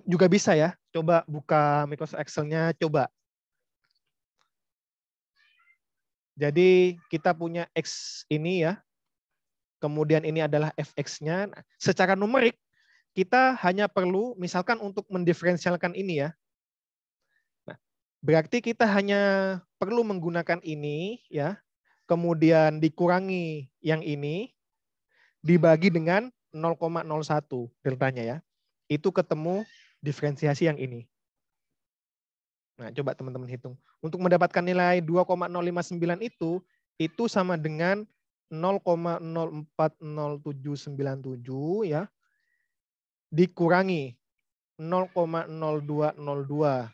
juga bisa ya. Coba buka Microsoft Excel-nya, coba. Jadi kita punya X ini ya. Kemudian ini adalah fx-nya. Nah, secara numerik, kita hanya perlu, misalkan untuk mendiferensialkan ini ya. Nah, berarti kita hanya perlu menggunakan ini ya. Kemudian dikurangi yang ini, dibagi dengan 0,01 deltanya ya. Itu ketemu diferensiasi yang ini. Nah, coba teman-teman hitung. Untuk mendapatkan nilai 2,059 itu sama dengan 0,040797 ya, dikurangi 0,0202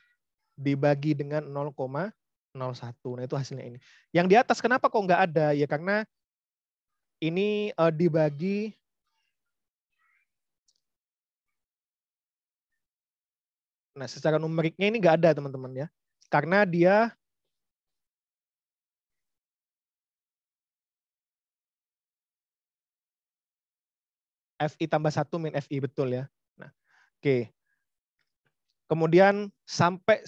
dibagi dengan 0,01. Nah, itu hasilnya ini. Yang di atas kenapa kok nggak ada? Ya karena ini dibagi nah, secara numeriknya ini nggak ada, teman-teman ya. Karena dia FI tambah 1 min FI, betul ya. Nah, oke. Kemudian sampai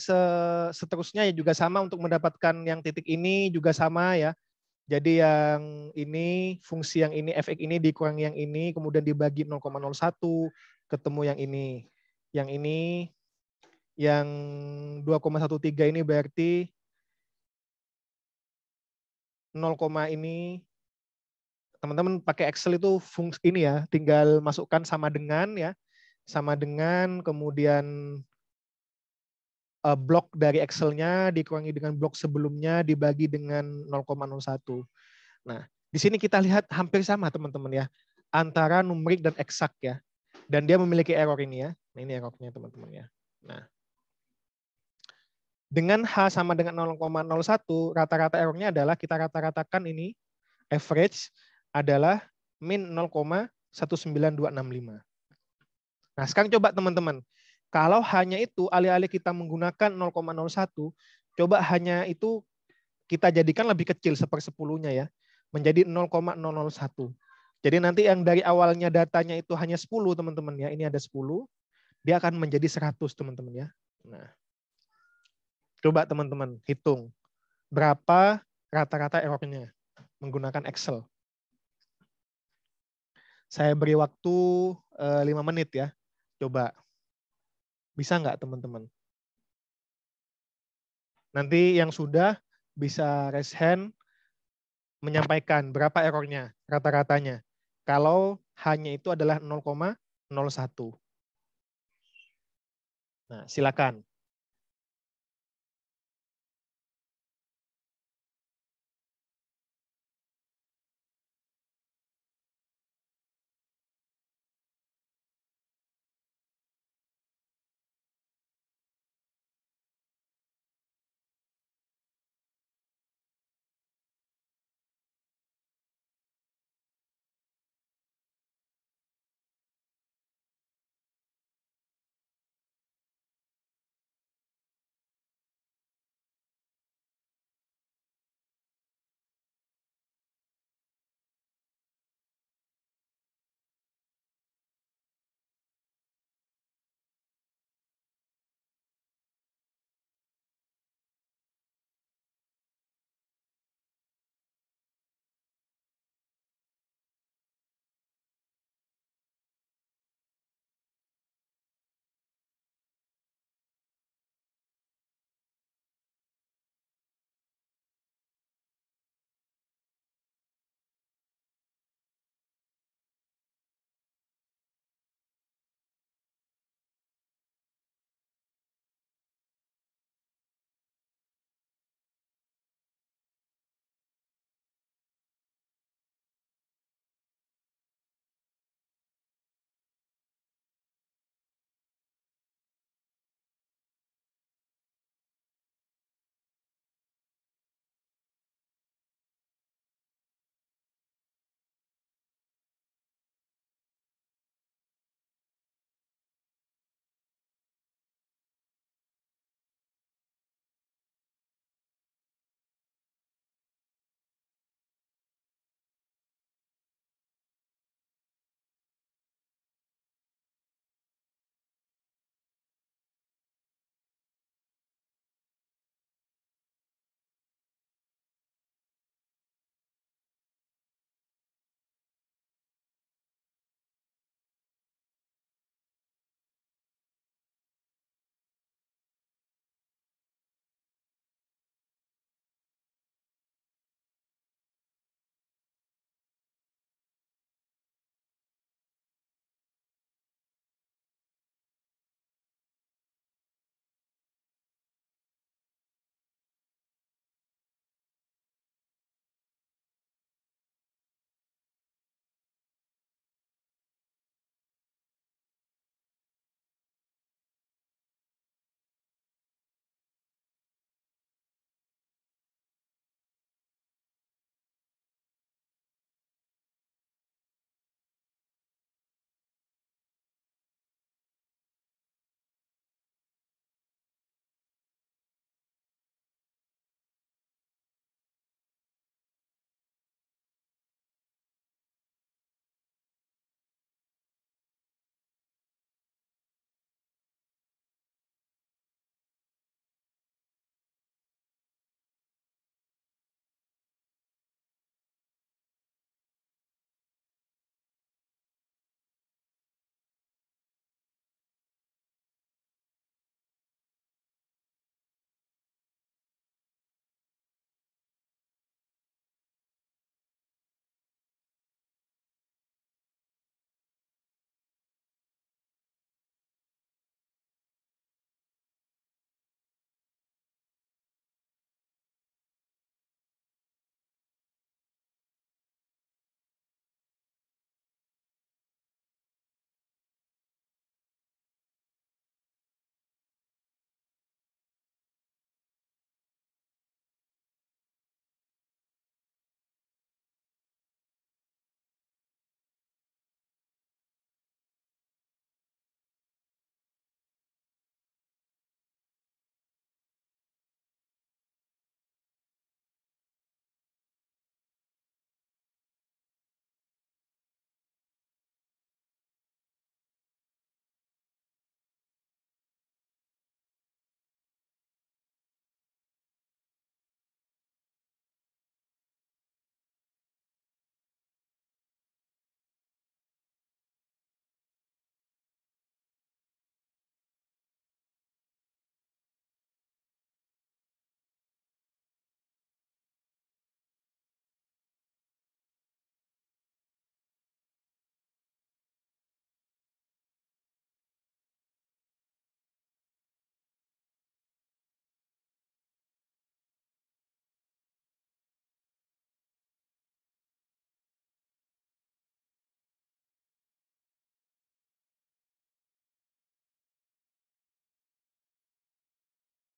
seterusnya ya juga sama untuk mendapatkan yang titik ini juga sama ya. Jadi yang ini, fungsi yang ini, fx ini dikurangi yang ini, kemudian dibagi 0,01, ketemu yang ini. Yang ini, yang 2,13 ini berarti 0, ini, teman-teman pakai Excel itu fungsi ini ya, tinggal masukkan sama dengan ya, sama dengan, kemudian blok dari Excel-nya dikurangi dengan blok sebelumnya dibagi dengan 0,01. Nah, di sini kita lihat hampir sama teman-teman ya, antara numerik dan eksak ya. Dan dia memiliki error ini ya. Nah, ini errornya teman-teman ya. Nah, dengan H sama dengan 0,01, rata-rata errornya adalah kita rata-ratakan ini, average adalah min 0,19265. Nah, sekarang coba teman-teman, kalau hanya itu, alih-alih kita menggunakan 0,01, coba hanya itu kita jadikan lebih kecil, 1/10-nya ya, menjadi 0,001. Jadi nanti yang dari awalnya datanya itu hanya 10, teman-teman ya, ini ada 10, dia akan menjadi 100, teman-teman ya. Nah, coba teman-teman hitung, berapa rata-rata errornya menggunakan Excel. Saya beri waktu 5 menit ya, coba. Bisa nggak teman-teman? Nanti yang sudah bisa raise hand menyampaikan berapa errornya, rata-ratanya. Kalau hanya itu adalah 0,01. Nah, silakan.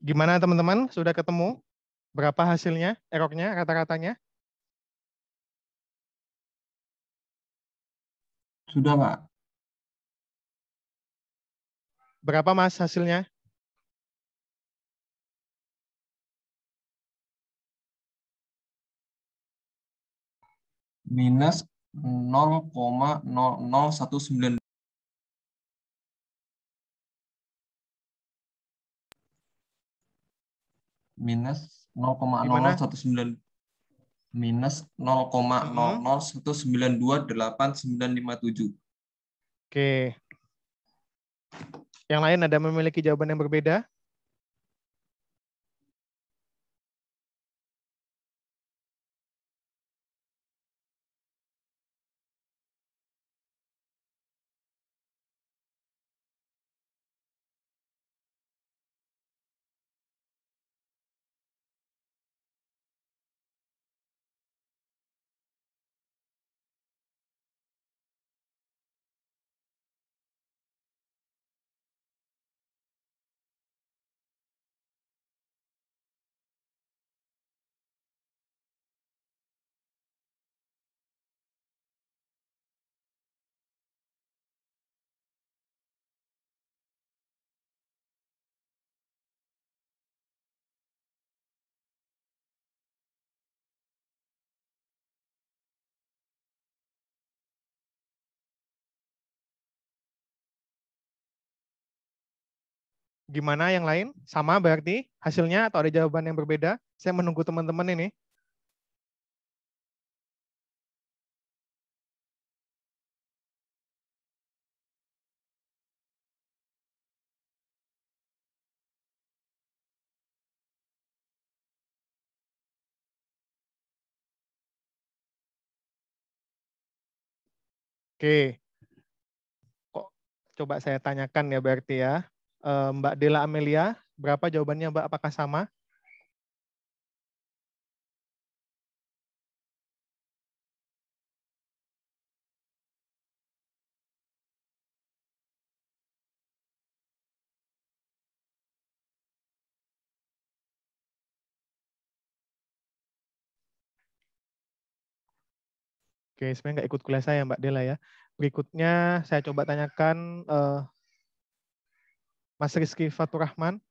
Gimana teman-teman? Sudah ketemu? Berapa hasilnya? Errornya, rata-ratanya? Sudah, Pak. Berapa Mas hasilnya? Minus 0,0019. Minus Gimana? 0,0019. Minus 0,001928,957. Oke. Yang lain ada memiliki jawaban yang berbeda? Gimana yang lain? Sama berarti hasilnya atau ada jawaban yang berbeda? Saya menunggu teman-teman ini. Oke. Kok coba saya tanyakan ya berarti ya. Mbak Dela Amelia, berapa jawabannya Mbak? Apakah sama? Oke, sebenarnya nggak ikut kuliah saya Mbak Dela ya. Berikutnya saya coba tanyakan Mas Rizky Faturrahman.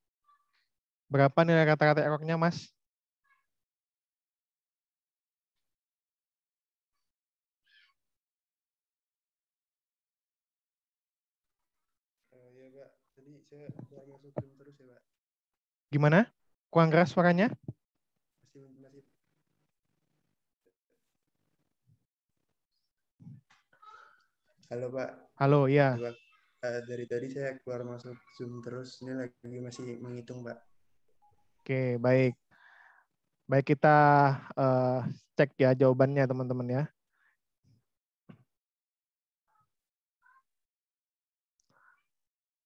Berapa nilai rata-rata errornya Mas? Ya, Pak. Tadi saya keluar masuk Zoom terus ya, Pak. Gimana? Kurang keras suaranya? Masih. Halo, Pak. Halo, ya. Ya, Pak. Dari tadi saya keluar masuk Zoom terus. Ini lagi masih menghitung, Pak. Oke, baik. Baik, kita cek ya jawabannya teman-teman ya.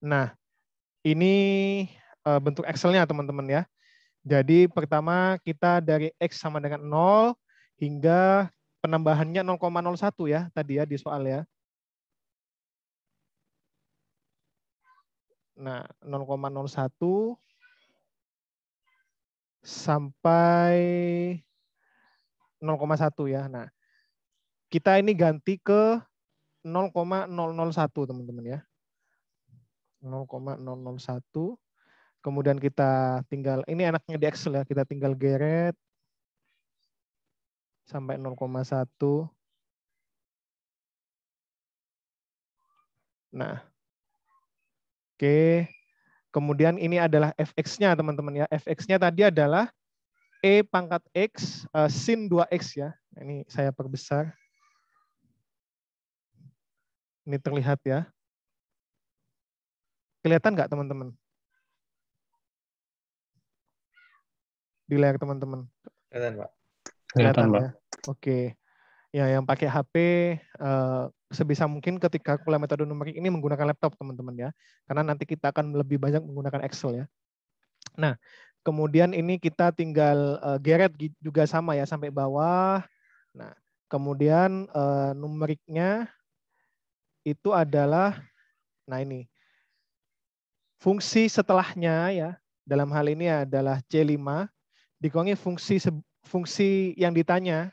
Nah, ini bentuk Excel-nya teman-teman ya. Jadi pertama kita dari X sama dengan 0 hingga penambahannya 0,01 ya tadi ya di soal ya. Nah, 0,01 sampai 0,1 ya. Nah, kita ini ganti ke 0,001 teman-teman ya. 0,001. Kemudian kita tinggal, ini enaknya di Excel ya, kita tinggal geret sampai 0,1. Nah, oke. Kemudian ini adalah fx-nya teman-teman ya. Fx-nya tadi adalah E pangkat X sin 2X ya. Ini saya perbesar. Ini terlihat ya. Kelihatan nggak teman-teman? Di layar teman-teman. Kelihatan, Pak. Kelihatan ya. Oke. Ya, yang pakai HP sebisa mungkin ketika kuliah metode numerik ini menggunakan laptop teman-teman ya. Karena nanti kita akan lebih banyak menggunakan Excel ya. Nah, kemudian ini kita tinggal geret juga sama ya sampai bawah. Nah, kemudian numeriknya itu adalah, nah ini fungsi setelahnya ya, dalam hal ini adalah C5 dikurangi fungsi yang ditanya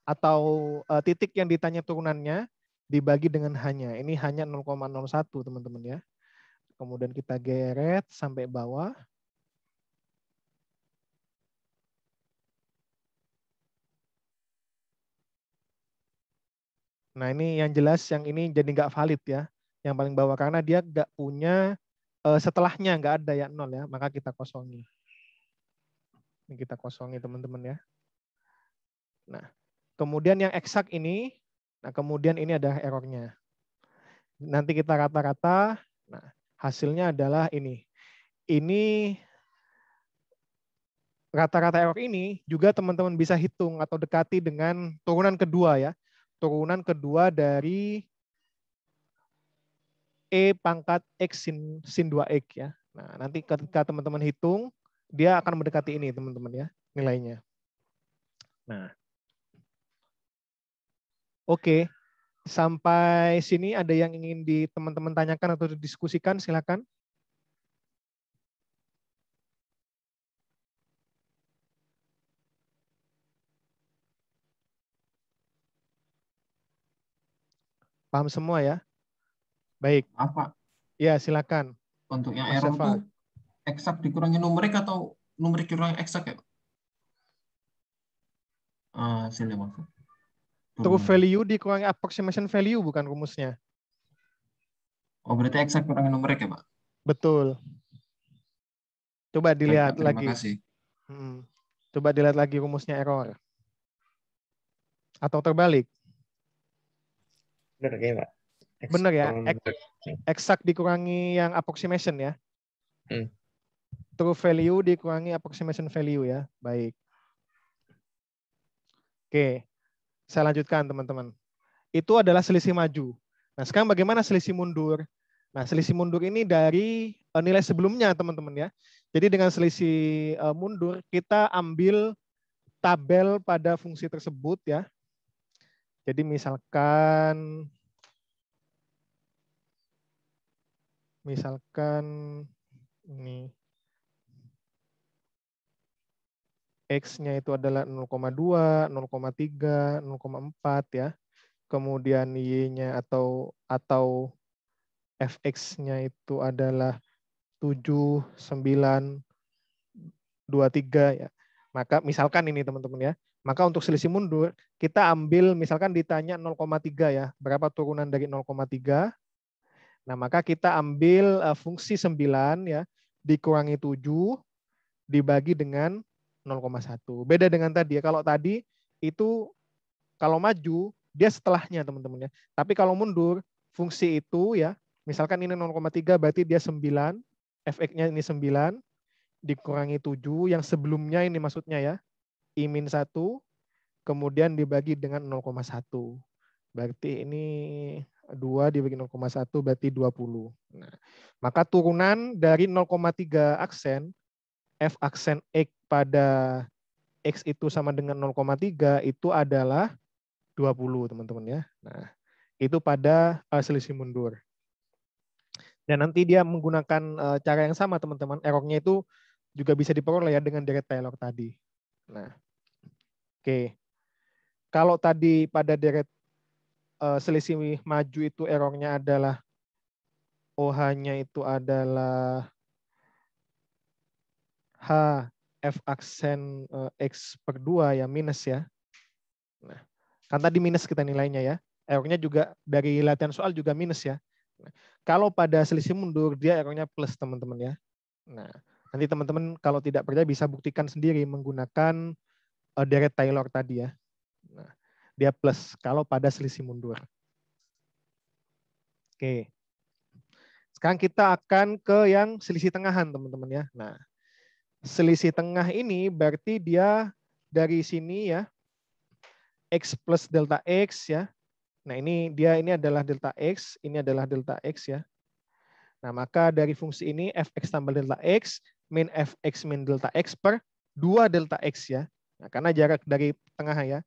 atau titik yang ditanya turunannya dibagi dengan hanya. Ini hanya 0,01 teman-teman ya. Kemudian kita geret sampai bawah. Nah ini yang jelas yang ini jadi nggak valid ya. Yang paling bawah karena dia nggak punya setelahnya nggak ada ya 0 ya. Maka kita kosongi. Ini kita kosongi teman-teman ya. Nah, kemudian yang eksak ini, nah kemudian ini ada errornya. Nanti kita rata-rata, nah hasilnya adalah ini. Ini rata-rata error ini juga teman-teman bisa hitung atau dekati dengan turunan kedua ya. Turunan kedua dari E pangkat X sin 2X ya. Nah, nanti ketika teman-teman hitung, dia akan mendekati ini teman-teman ya, nilainya. Nah, oke. Sampai sini ada yang ingin teman-teman tanyakan atau didiskusikan, silakan. Paham semua ya? Baik. Apa? Ya, silakan. Untuk yang Mas error Eva. tuh eksak dikurangi numerik atau numerik dikurangi eksak ya? Hasilnya maksud. True value dikurangi approximation value bukan rumusnya. Oh, berarti eksak kurangi numerik ya, Pak? Betul. Coba dilihat Baik, Pak, terima lagi. kasih. Coba dilihat lagi rumusnya error. Atau terbalik. Benar kayak Pak. Benar ya. Eksak dikurangi yang approximation ya. True value dikurangi approximation value ya. Baik. Oke. Saya lanjutkan teman-teman. Itu adalah selisih maju. Nah sekarang bagaimana selisih mundur? Nah selisih mundur ini dari nilai sebelumnya teman-teman ya. Jadi dengan selisih mundur kita ambil tabel pada fungsi tersebut ya. Jadi misalkan ini X-nya itu adalah 0,2, 0,3, 0,4 ya. Kemudian Y-nya atau Fx-nya itu adalah 7, 9, 23 ya. Maka misalkan ini teman-teman ya. Maka untuk selisih mundur kita ambil misalkan ditanya 0,3 ya. Berapa turunan dari 0,3? Nah, maka kita ambil fungsi 9 ya dikurangi 7 dibagi dengan 0,1. Beda dengan tadi ya. Kalau tadi itu kalau maju dia setelahnya teman-teman ya. Tapi kalau mundur fungsi itu ya, misalkan ini 0,3 berarti dia 9, fx-nya ini 9 dikurangi 7 yang sebelumnya ini maksudnya ya. I-1 kemudian dibagi dengan 0,1. Berarti ini 2 dibagi 0,1 berarti 20. Nah, maka turunan dari 0,3 aksen F aksen X pada X itu sama dengan 0,3 itu adalah 20 teman-teman ya. Nah, itu pada selisih mundur. Dan nanti dia menggunakan cara yang sama teman-teman. Errornya itu juga bisa diperoleh ya dengan deret Taylor tadi. Nah, oke. Kalau tadi pada deret selisih maju itu errornya adalah OH-nya itu adalah H F aksen X per 2 ya minus ya. Nah, kan tadi minus kita nilainya ya. Errornya juga dari latihan soal juga minus ya. Nah, kalau pada selisih mundur dia errornya plus teman-teman ya. Nah, nanti teman-teman kalau tidak percaya bisa buktikan sendiri menggunakan deret Taylor tadi ya. Nah, dia plus kalau pada selisih mundur. Oke. Sekarang kita akan ke yang selisih tengahan teman-teman ya. Nah, selisih tengah ini berarti dia dari sini ya X plus delta X ya. Nah ini adalah delta X, ini adalah delta X ya. Nah maka dari fungsi ini fx tambah delta X min fx min delta X per 2 delta X ya. Nah, karena jarak dari tengah ya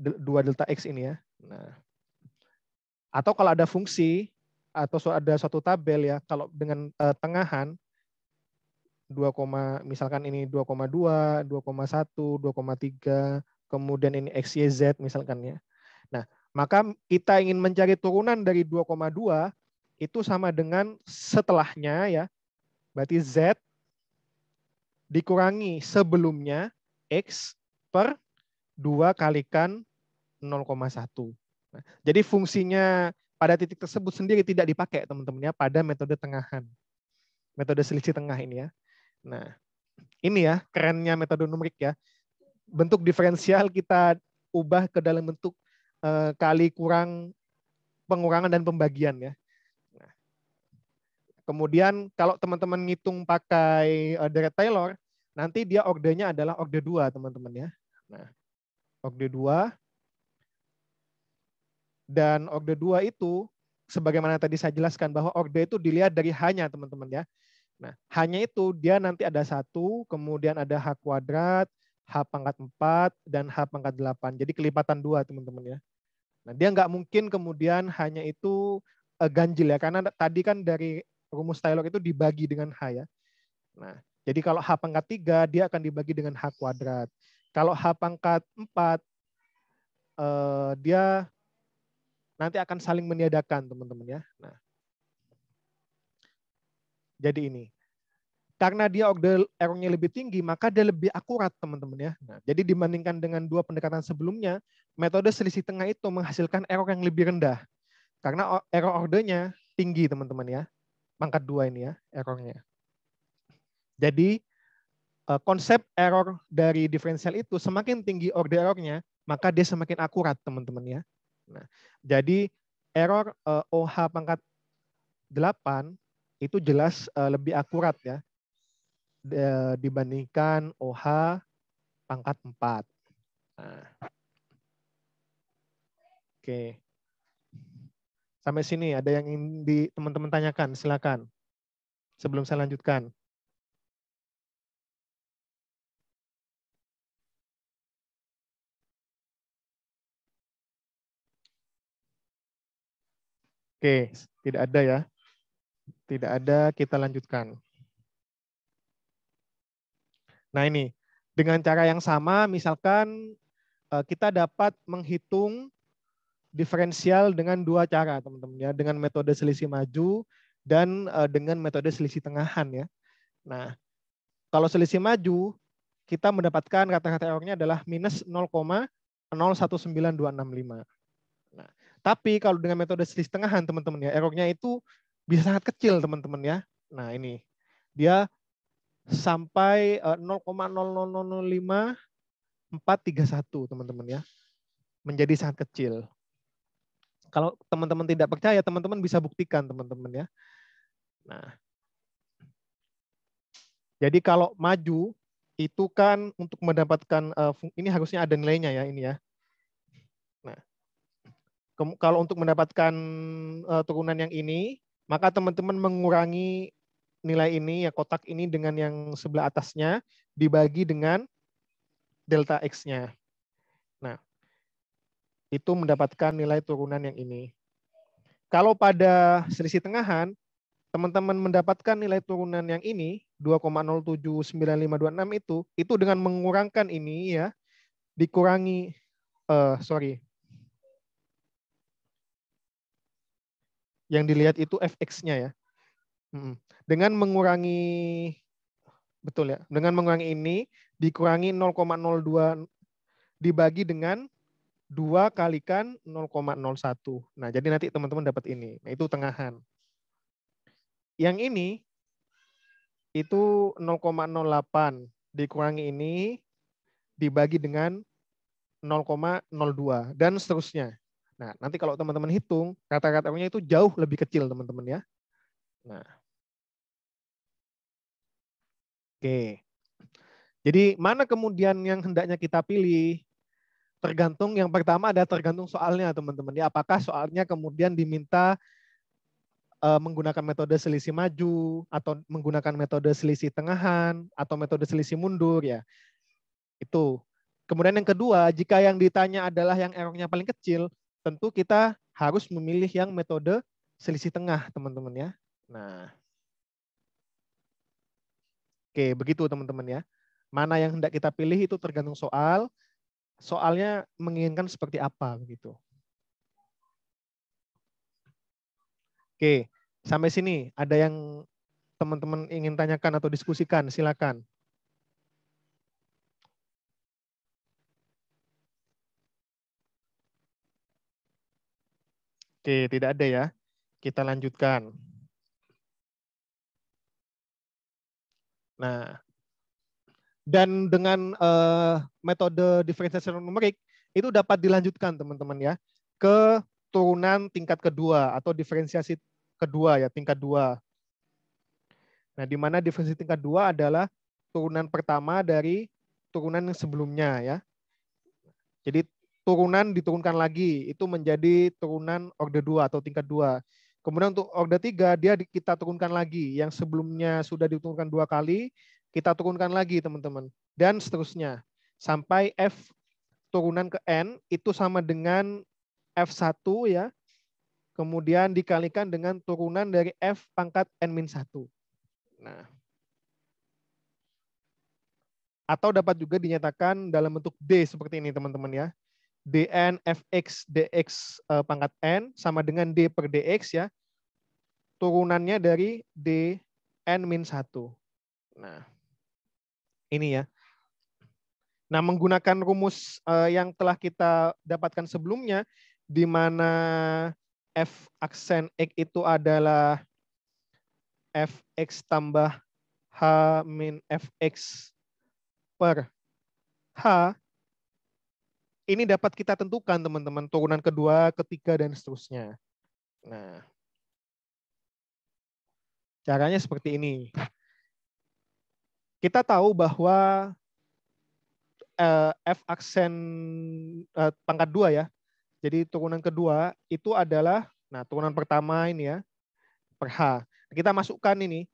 2 delta X ini ya. Nah, atau kalau ada fungsi atau ada suatu tabel ya kalau dengan tengahan misalkan ini 2,2, 2,1, 2,3, kemudian ini XYZ misalkan ya. Nah, maka kita ingin mencari turunan dari 2,2 itu sama dengan setelahnya ya. Berarti Z dikurangi sebelumnya X per 2 kalikan 0,1. Nah, jadi fungsinya pada titik tersebut sendiri tidak dipakai teman-teman ya pada metode tengahan. Metode selisih tengah ini ya. Nah, ini ya kerennya metode numerik ya. Bentuk diferensial kita ubah ke dalam bentuk kali kurang pengurangan dan pembagian ya. Nah, kemudian kalau teman-teman ngitung pakai deret Taylor, nanti dia ordernya adalah order 2 teman-teman ya. Nah, order 2 dan order 2 itu sebagaimana tadi saya jelaskan bahwa order itu dilihat dari hanya teman-teman ya. Nah, hanya itu dia nanti ada 1, kemudian ada H kuadrat, H pangkat 4, dan H pangkat 8. Jadi kelipatan 2 teman-teman ya. Nah, dia nggak mungkin kemudian hanya itu ganjil ya, karena tadi kan dari rumus Taylor itu dibagi dengan H ya. Nah, jadi kalau H pangkat 3, dia akan dibagi dengan H kuadrat. Kalau H pangkat 4, dia nanti akan saling meniadakan teman-teman ya. Nah, jadi ini. Karena dia order errornya lebih tinggi, maka dia lebih akurat teman-teman ya. Nah, jadi dibandingkan dengan 2 pendekatan sebelumnya, metode selisih tengah itu menghasilkan error yang lebih rendah. Karena error ordernya tinggi teman-teman ya. Pangkat 2 ini ya errornya. Jadi konsep error dari diferensial itu semakin tinggi order errornya, maka dia semakin akurat teman-teman ya. Nah, jadi error OH pangkat 8 itu jelas lebih akurat ya dibandingkan OH pangkat 4. Nah. Oke. Sampai sini ada yang ingin teman-teman tanyakan, silakan. Sebelum saya lanjutkan. Oke, tidak ada ya. Tidak ada, kita lanjutkan. Nah ini, dengan cara yang sama, misalkan kita dapat menghitung diferensial dengan 2 cara, teman-teman ya, dengan metode selisih maju dan dengan metode selisih tengahan ya. Nah, kalau selisih maju, kita mendapatkan kata-kata errornya adalah minus 0,019265. Nah, tapi kalau dengan metode selisih tengahan, teman-teman ya, errornya itu bisa sangat kecil, teman-teman ya. Nah, ini dia sampai 0,0005431 teman-teman ya. Menjadi sangat kecil. Kalau teman-teman tidak percaya, teman-teman bisa buktikan teman-teman ya. Nah, jadi kalau maju itu kan untuk mendapatkan ini harusnya ada nilainya ya ini ya. Nah, kalau untuk mendapatkan turunan yang ini, maka teman-teman mengurangi nilai ini ya kotak ini dengan yang sebelah atasnya dibagi dengan delta X-nya. Nah, itu mendapatkan nilai turunan yang ini. Kalau pada selisih tengahan, teman-teman mendapatkan nilai turunan yang ini 2,079526 itu dengan mengurangkan ini ya, dikurangi yang dilihat itu fx-nya ya. Dengan mengurangi betul ya, dengan mengurangi ini dikurangi 0,02 dibagi dengan 2 kalikan 0,01. Nah, jadi nanti teman-teman dapat ini. Nah, itu tengahan. Yang ini itu 0,08 dikurangi ini dibagi dengan 0,02 dan seterusnya. Nah, nanti kalau teman-teman hitung, kata-katanya itu jauh lebih kecil, teman-teman ya. Nah. Oke. Jadi mana kemudian yang hendaknya kita pilih? Tergantung, yang pertama ada tergantung soalnya, teman-teman. Ya, apakah soalnya kemudian diminta menggunakan metode selisih maju atau menggunakan metode selisih tengahan atau metode selisih mundur ya. Itu. Kemudian yang kedua, jika yang ditanya adalah yang errornya paling kecil, tentu kita harus memilih yang metode selisih tengah, teman-teman ya. Nah, Oke, begitu teman-teman ya. Mana yang hendak kita pilih itu tergantung soal. Soalnya menginginkan seperti apa begitu. Oke, sampai sini ada yang teman-teman ingin tanyakan atau diskusikan, silakan. Oke, tidak ada ya. Kita lanjutkan. Nah, dan dengan metode diferensiasi numerik itu dapat dilanjutkan teman-teman ya ke turunan tingkat kedua atau diferensiasi kedua ya, tingkat 2. Nah, di mana diferensiasi tingkat 2 adalah turunan pertama dari turunan yang sebelumnya ya. Jadi turunan diturunkan lagi itu menjadi turunan orde 2 atau tingkat 2. Kemudian untuk orde 3 dia kita turunkan lagi, yang sebelumnya sudah diturunkan 2 kali, kita turunkan lagi teman-teman. Dan seterusnya sampai F turunan ke N itu sama dengan F1 ya. Kemudian dikalikan dengan turunan dari F pangkat N-1. Nah, atau dapat juga dinyatakan dalam bentuk D seperti ini teman-teman ya. dn fx dx pangkat N sama dengan D per dx ya. Turunannya dari dn-1. Nah, ini ya. Nah, menggunakan rumus yang telah kita dapatkan sebelumnya, di mana f aksen X itu adalah fx tambah h min fx per h, ini dapat kita tentukan teman-teman turunan kedua, ketiga, dan seterusnya. Nah, caranya seperti ini. Kita tahu bahwa f aksen pangkat 2 ya. Jadi turunan kedua itu adalah, nah turunan pertama ini ya, per H. Kita masukkan ini,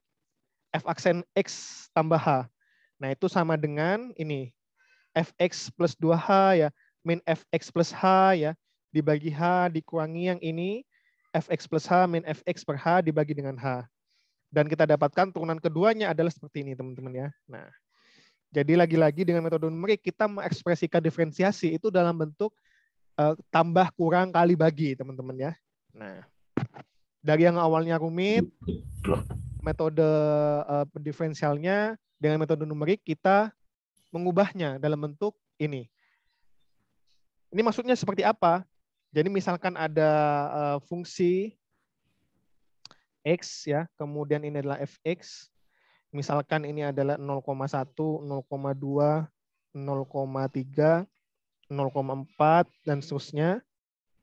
f aksen X tambah H. Nah itu sama dengan ini, fx plus 2H ya, min fx plus H ya, dibagi H, dikurangi yang ini, fx plus H min fx per H dibagi dengan H. Dan kita dapatkan turunan keduanya adalah seperti ini teman-teman ya. Nah, jadi lagi-lagi dengan metode numerik kita mengekspresikan diferensiasi itu dalam bentuk tambah kurang kali bagi teman-teman ya. Nah, dari yang awalnya rumit, metode diferensialnya dengan metode numerik kita mengubahnya dalam bentuk ini. Ini maksudnya seperti apa? Jadi misalkan ada fungsi X ya, kemudian ini adalah fx. Misalkan ini adalah 0,1, 0,2, 0,3, 0,4 dan seterusnya,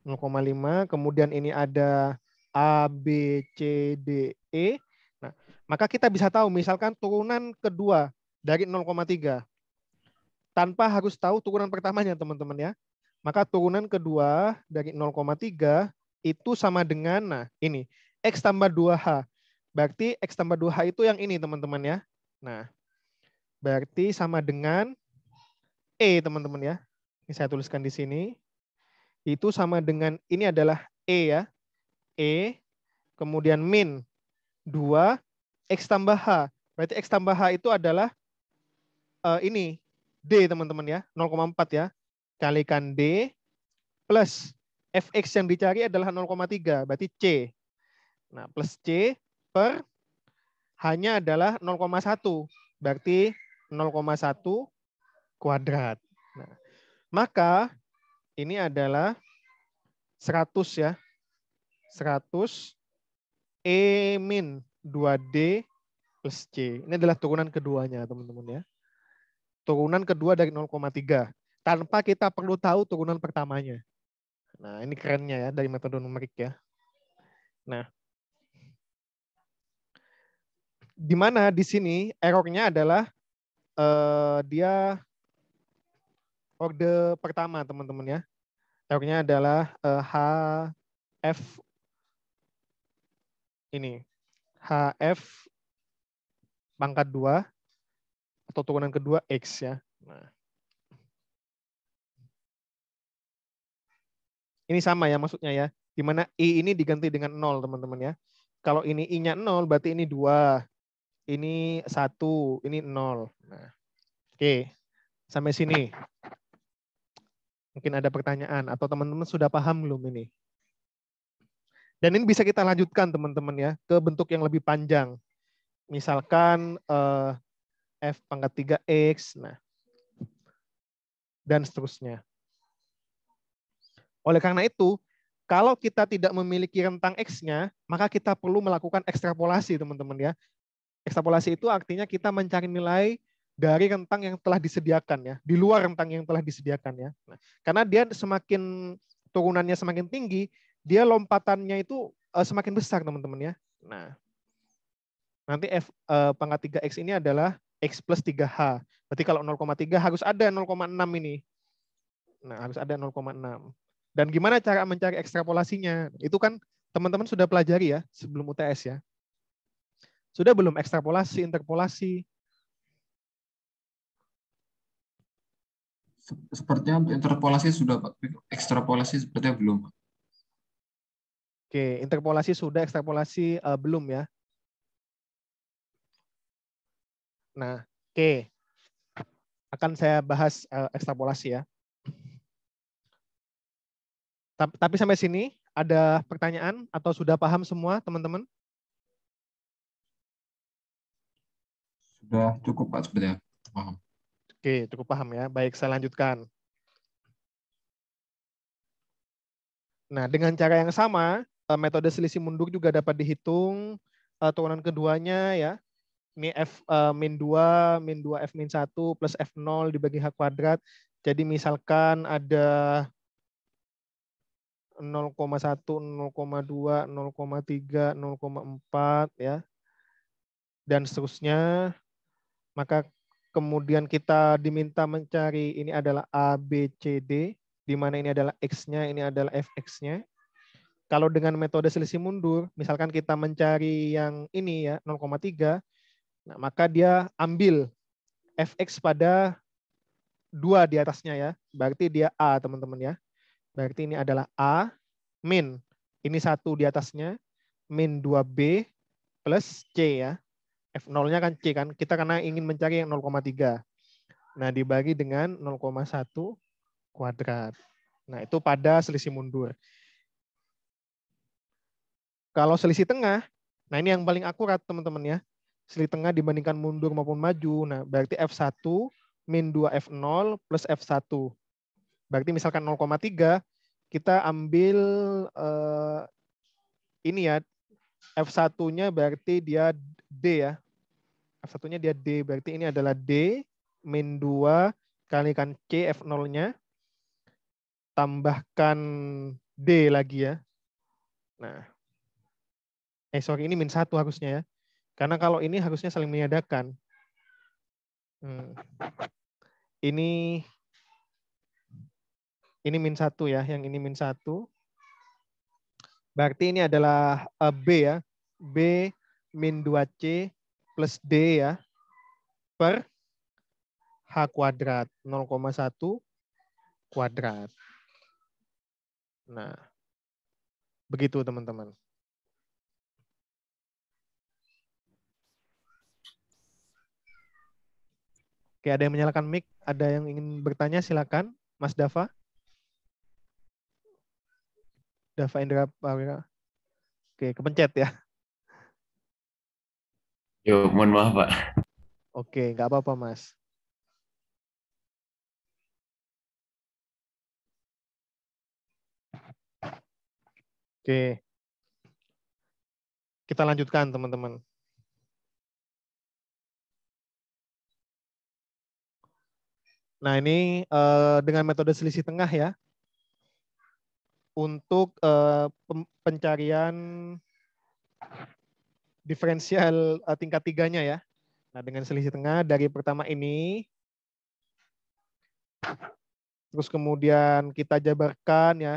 0,5. Kemudian ini ada A, B, C, D, E. Nah, maka kita bisa tahu misalkan turunan kedua dari 0,3 tanpa harus tahu turunan pertamanya teman-teman ya. Maka turunan kedua dari 0,3 itu sama dengan, nah ini, X tambah 2H. Berarti X tambah 2H itu yang ini teman-teman ya. Nah, berarti sama dengan E teman-teman ya. Ini saya tuliskan di sini. Itu sama dengan, ini adalah E ya. E, kemudian min 2, X tambah H. Berarti X tambah H itu adalah ini, D teman-teman ya. 0,4 ya. Kalikan D plus fx yang dicari adalah 0,3. Berarti C. Nah, plus C per hanya adalah 0,1. Berarti 0,1 kuadrat. Nah, maka ini adalah 100 ya. 100 E min 2D plus C. Ini adalah turunan keduanya teman-teman ya. Turunan kedua dari 0,3. Tanpa kita perlu tahu turunan pertamanya. Nah, ini kerennya ya dari metode numerik ya. Nah, di mana di sini errornya adalah dia orde pertama teman-teman ya. Errornya adalah HF ini. HF pangkat 2 atau turunan kedua X ya. Nah. Ini sama ya maksudnya ya. Di mana I ini diganti dengan 0 teman-teman ya. Kalau ini I-nya 0 berarti ini 2. ini 1, ini 0. Nah, oke, sampai sini. Mungkin ada pertanyaan atau teman-teman sudah paham belum ini? Dan ini bisa kita lanjutkan teman-teman ya ke bentuk yang lebih panjang. Misalkan f pangkat 3x, nah, dan seterusnya. Oleh karena itu, kalau kita tidak memiliki rentang X-nya, maka kita perlu melakukan ekstrapolasi, teman-teman ya. Ekstrapolasi itu artinya kita mencari nilai dari rentang yang telah disediakan ya, di luar rentang yang telah disediakan ya. Nah, karena dia semakin turunannya semakin tinggi, dia lompatannya itu semakin besar, teman-teman ya. Nah, nanti f pangkat 3x ini adalah x plus 3h. Berarti kalau 0,3 harus ada 0,6 ini. Nah, harus ada 0,6. Dan gimana cara mencari ekstrapolasinya? Itu kan teman-teman sudah pelajari ya sebelum UTS ya. Sudah belum ekstrapolasi, interpolasi? Sepertinya untuk interpolasi sudah, Pak. Ekstrapolasi sepertinya belum, Pak. Oke, interpolasi sudah, ekstrapolasi belum ya. Nah, oke. Akan saya bahas ekstrapolasi ya. Tapi sampai sini ada pertanyaan atau sudah paham semua teman-teman? Sudah cukup, Pak, sepertinya. Paham. Oke, cukup paham ya. Baik, saya lanjutkan. Nah, dengan cara yang sama, metode selisih mundur juga dapat dihitung turunan keduanya ya. Ini F min 2 F min 1 plus F0 dibagi H kuadrat. Jadi misalkan ada 0,1, 0,2, 0,3, 0,4 ya. Dan seterusnya. Maka kemudian kita diminta mencari ini adalah A, B, C, D. Di mana ini adalah X-nya, ini adalah Fx-nya. Kalau dengan metode selisih mundur, misalkan kita mencari yang ini ya, 0,3, nah, maka dia ambil Fx pada 2 di atasnya ya. Berarti dia A, teman-teman ya. Berarti ini adalah A min, ini 1 di atasnya, min 2B plus C ya. F0-nya kan C kan. Kita karena ingin mencari yang 0,3. Nah, dibagi dengan 0,1 kuadrat. Nah, itu pada selisih mundur. Kalau selisih tengah, nah ini yang paling akurat teman-teman ya. Selisih tengah dibandingkan mundur maupun maju. Nah, berarti F1 min 2 F0 plus F1. Berarti misalkan 0,3, kita ambil ini ya, F1-nya berarti dia D ya. F1-nya dia D, berarti ini adalah D min 2 kalikan C F0-nya, tambahkan D lagi ya. Nah, sorry, ini min 1 harusnya ya. Karena kalau ini harusnya saling meniadakan. Ini min 1 ya, yang ini min 1. Berarti ini adalah B ya. B min 2C plus D ya. Per H kuadrat. 0,1 kuadrat. Nah, begitu teman-teman. Oke, ada yang menyalakan mic? Ada yang ingin bertanya? Silakan, Mas Dava. Dava Indra Prawira. Oke, kepencet ya. Yo, mohon maaf, Pak. Oke, nggak apa-apa, Mas. Oke. Kita lanjutkan, teman-teman. Nah, ini dengan metode selisih tengah ya. Untuk pencarian diferensial tingkat 3-nya ya. Nah, dengan selisih tengah dari pertama ini, terus kemudian kita jabarkan ya,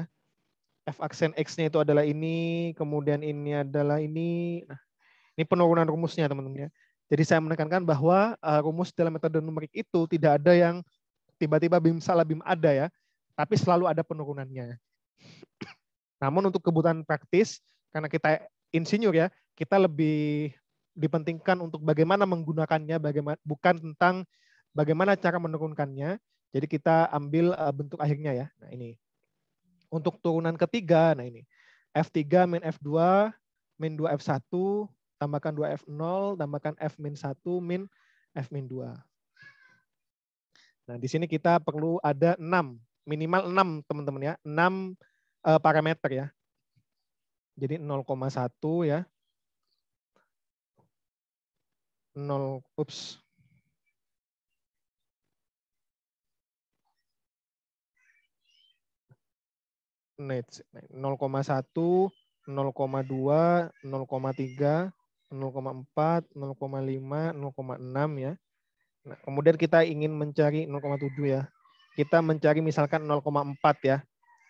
f aksen x-nya itu adalah ini, kemudian ini adalah ini. Nah, ini penurunan rumusnya teman-teman ya. Jadi saya menekankan bahwa rumus dalam metode numerik itu tidak ada yang tiba-tiba bim salah bim ada ya, tapi selalu ada penurunannya. Namun untuk kebutuhan praktis, karena kita insinyur ya, kita lebih dipentingkan untuk bagaimana menggunakannya, bukan tentang bagaimana cara menurunkannya. Jadi kita ambil bentuk akhirnya ya. Nah ini. Untuk turunan ketiga, nah ini. F3 min F2 min 2F1 tambahkan 2F0 tambahkan F min 1 min F min 2. Nah, di sini kita perlu ada 6, minimal 6 teman-teman ya. 6 parameter ya. Jadi 0,1 ya. 0, ups. Net 0,1, 0,2, 0,3, 0,4, 0,5, 0,6 ya. Nah, kemudian kita ingin mencari 0,7 ya. Kita mencari misalkan 0,4 ya.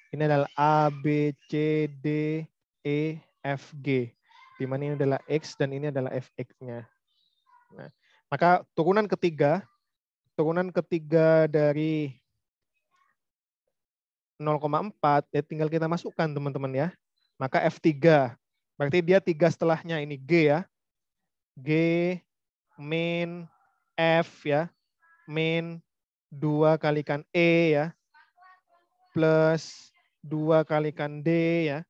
Ini adalah A, B, C, D, E, F, G. Di mana ini adalah X dan ini adalah Fx-nya. Nah, maka turunan ketiga dari 0,4 ya tinggal kita masukkan teman-teman ya. Maka F3. Berarti dia 3 setelahnya ini G ya. G min F ya. Min 2 kalikan E ya. Plus 2 kalikan D ya.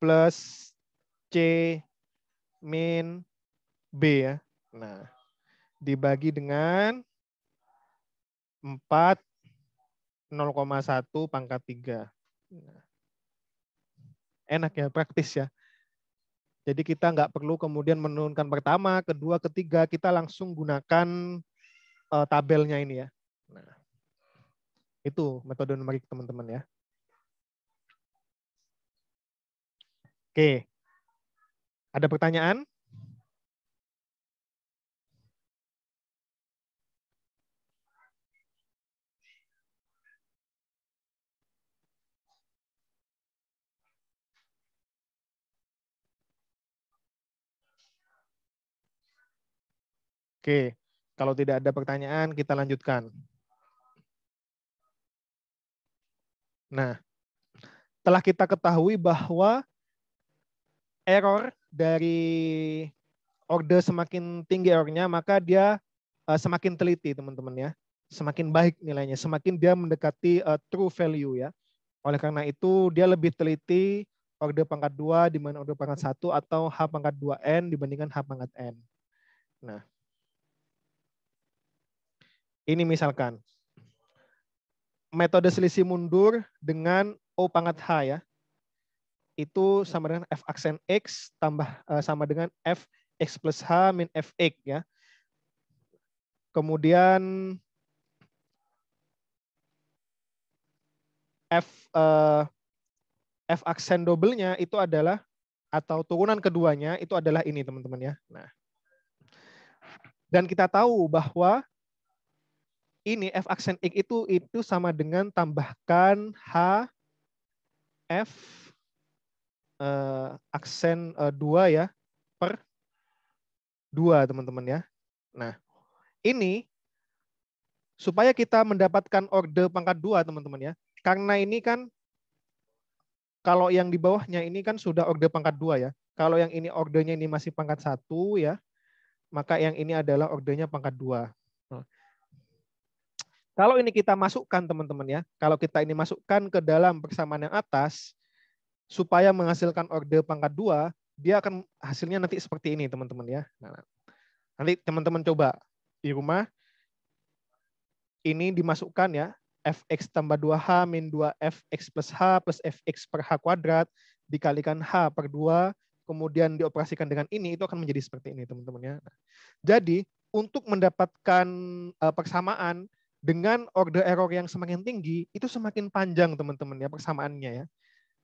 Plus C min B ya. Nah, dibagi dengan 4 0,1 pangkat 3. Enak ya, praktis ya. Jadi kita nggak perlu kemudian menurunkan pertama, kedua, ketiga, kita langsung gunakan tabelnya ini ya. Nah, itu metode numerik teman-teman ya. Oke, ada pertanyaan? Oke, kalau tidak ada pertanyaan, kita lanjutkan. Nah, telah kita ketahui bahwa error dari order semakin tinggi errornya, maka dia semakin teliti, teman-teman ya. Semakin baik nilainya, semakin dia mendekati true value ya. Oleh karena itu, dia lebih teliti order pangkat 2 dibanding order pangkat 1 atau H pangkat 2N dibandingkan H pangkat N. Nah, ini misalkan metode selisih mundur dengan O pangkat H ya. Itu sama dengan F aksen X tambah sama dengan F X plus H min Fx ya. Kemudian F aksen double-nya itu adalah, atau turunan keduanya itu adalah ini teman-teman ya. Nah, dan kita tahu bahwa ini F aksen X itu sama dengan tambahkan H F aksen 2 ya per 2 teman-teman ya. Nah, ini supaya kita mendapatkan order pangkat 2 teman-teman ya. Karena ini kan kalau yang di bawahnya ini kan sudah order pangkat 2 ya. Kalau yang ini ordernya ini masih pangkat 1 ya, maka yang ini adalah ordernya pangkat 2. Nah, kalau ini kita masukkan teman-teman ya, kalau kita ini masukkan ke dalam persamaan yang atas, supaya menghasilkan order pangkat 2, dia akan hasilnya nanti seperti ini teman-teman ya. Nah, nanti teman-teman coba di rumah, ini dimasukkan ya, Fx tambah 2H min 2Fx plus Fx per H kuadrat dikalikan H per 2, kemudian dioperasikan dengan ini, itu akan menjadi seperti ini teman-teman ya. Jadi untuk mendapatkan persamaan dengan order error yang semakin tinggi, itu semakin panjang teman-teman ya persamaannya ya.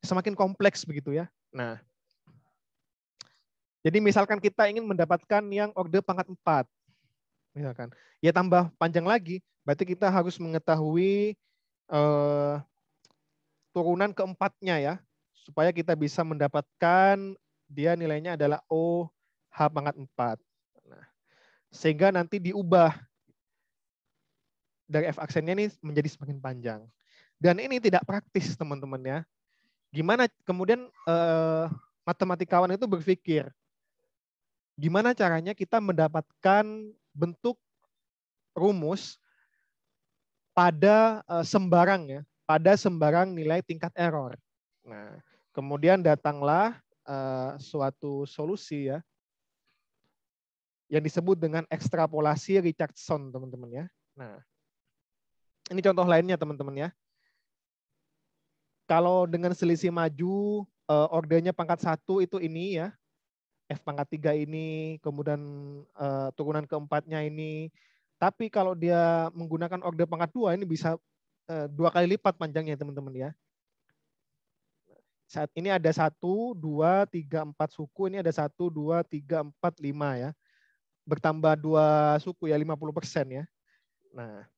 Semakin kompleks begitu ya. Nah, jadi misalkan kita ingin mendapatkan yang order pangkat 4, misalkan, ya tambah panjang lagi, berarti kita harus mengetahui turunan keempatnya ya, supaya kita bisa mendapatkan dia nilainya adalah O H pangkat 4. Nah, sehingga nanti diubah dari F aksennya ini menjadi semakin panjang. Dan ini tidak praktis teman-teman ya. Gimana kemudian matematikawan itu berpikir, gimana caranya kita mendapatkan bentuk rumus pada sembarang ya, pada sembarang nilai tingkat error. Nah, kemudian datanglah suatu solusi ya yang disebut dengan ekstrapolasi Richardson, teman-teman ya. Nah, ini contoh lainnya, teman-teman ya. Kalau dengan selisih maju, ordernya pangkat 1 itu ini ya, F pangkat 3 ini, kemudian turunan keempatnya ini. Tapi kalau dia menggunakan order pangkat 2, ini bisa 2 kali lipat panjangnya, teman-teman ya. Saat ini ada 1, 2, 3, 4 suku, ini ada 1, 2, 3, 4, 5 ya. Bertambah 2 suku ya, 50% ya. Nah,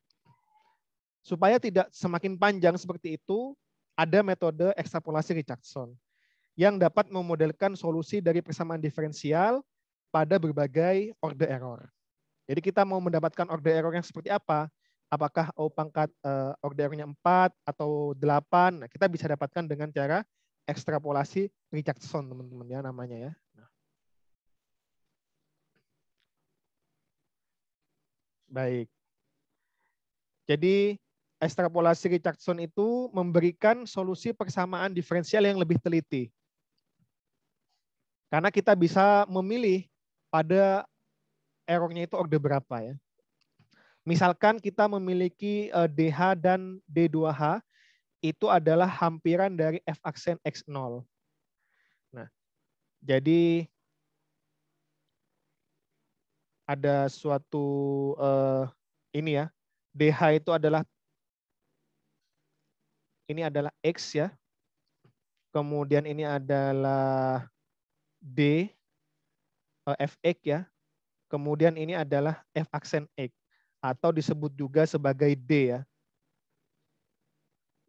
supaya tidak semakin panjang seperti itu, ada metode ekstrapolasi Richardson yang dapat memodelkan solusi dari persamaan diferensial pada berbagai order error. Jadi kita mau mendapatkan order error yang seperti apa? Apakah O pangkat order errornya 4 atau 8? Nah, kita bisa dapatkan dengan cara ekstrapolasi Richardson, teman-teman ya namanya ya. Nah. Baik. Jadi ekstrapolasi Richardson itu memberikan solusi persamaan diferensial yang lebih teliti. Karena kita bisa memilih pada errornya itu order berapa ya. Misalkan kita memiliki DH dan D2H, itu adalah hampiran dari F aksen X0. Nah, jadi ada suatu ini ya, DH itu adalah X ya. Kemudian ini adalah D, Fx ya. Kemudian ini adalah F aksen X atau disebut juga sebagai D ya.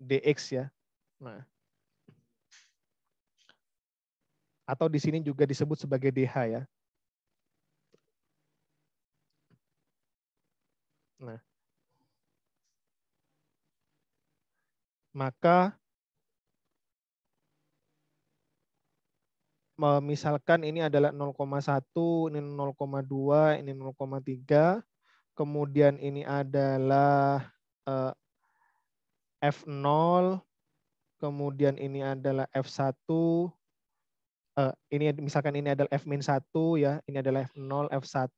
Dx ya. Nah. Atau di sini juga disebut sebagai DH ya. Nah. Maka misalkan ini adalah 0,1, ini 0,2, ini 0,3, kemudian ini adalah F0, kemudian ini adalah F1, ini misalkan ini adalah F-1 ya, ini adalah F0, F1,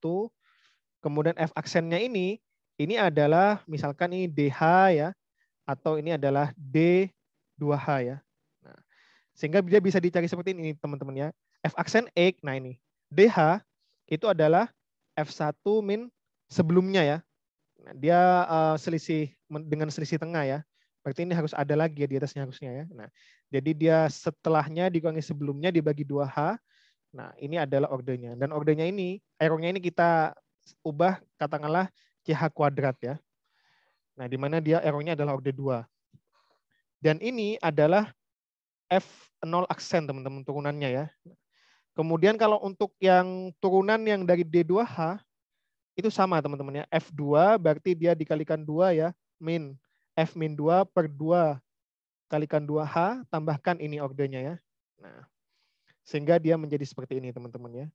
kemudian F aksennya ini adalah misalkan ini DH ya, atau ini adalah D2H ya. Nah, sehingga dia bisa dicari seperti ini teman-teman ya. F aksen X, nah ini. DH itu adalah F1 min sebelumnya ya. Nah, dia selisih dengan selisih tengah ya. Berarti ini harus ada lagi ya di atasnya harusnya ya. Nah, jadi dia setelahnya dikurangi sebelumnya dibagi 2H. Nah, ini adalah ordernya. Dan ordernya ini, errornya ini kita ubah katakanlah CH kuadrat ya. Nah, di mana dia errornya adalah order 2. Dan ini adalah F0 aksen teman-teman turunannya ya. Kemudian kalau untuk yang turunan yang dari D2H, itu sama teman-teman ya. F2 berarti dia dikalikan 2 ya, min. F min 2 per 2 kalikan 2H, tambahkan ini ordernya ya. Nah, sehingga dia menjadi seperti ini teman-teman ya.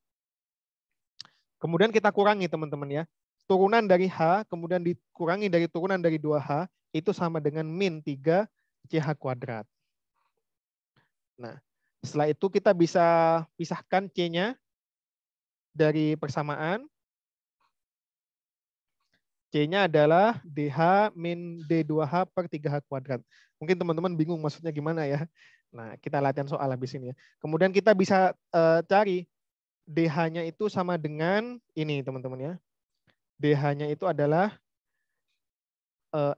Kemudian kita kurangi teman-teman ya. Turunan dari H, kemudian dikurangi dari turunan dari 2H, itu sama dengan min 3 CH kuadrat. Nah, setelah itu kita bisa pisahkan C-nya dari persamaan. C-nya adalah DH min D2H per 3H kuadrat. Mungkin teman-teman bingung maksudnya gimana ya. Nah, kita latihan soal habis ini ya. Kemudian kita bisa cari DH-nya itu sama dengan ini teman-teman ya. DH-nya itu adalah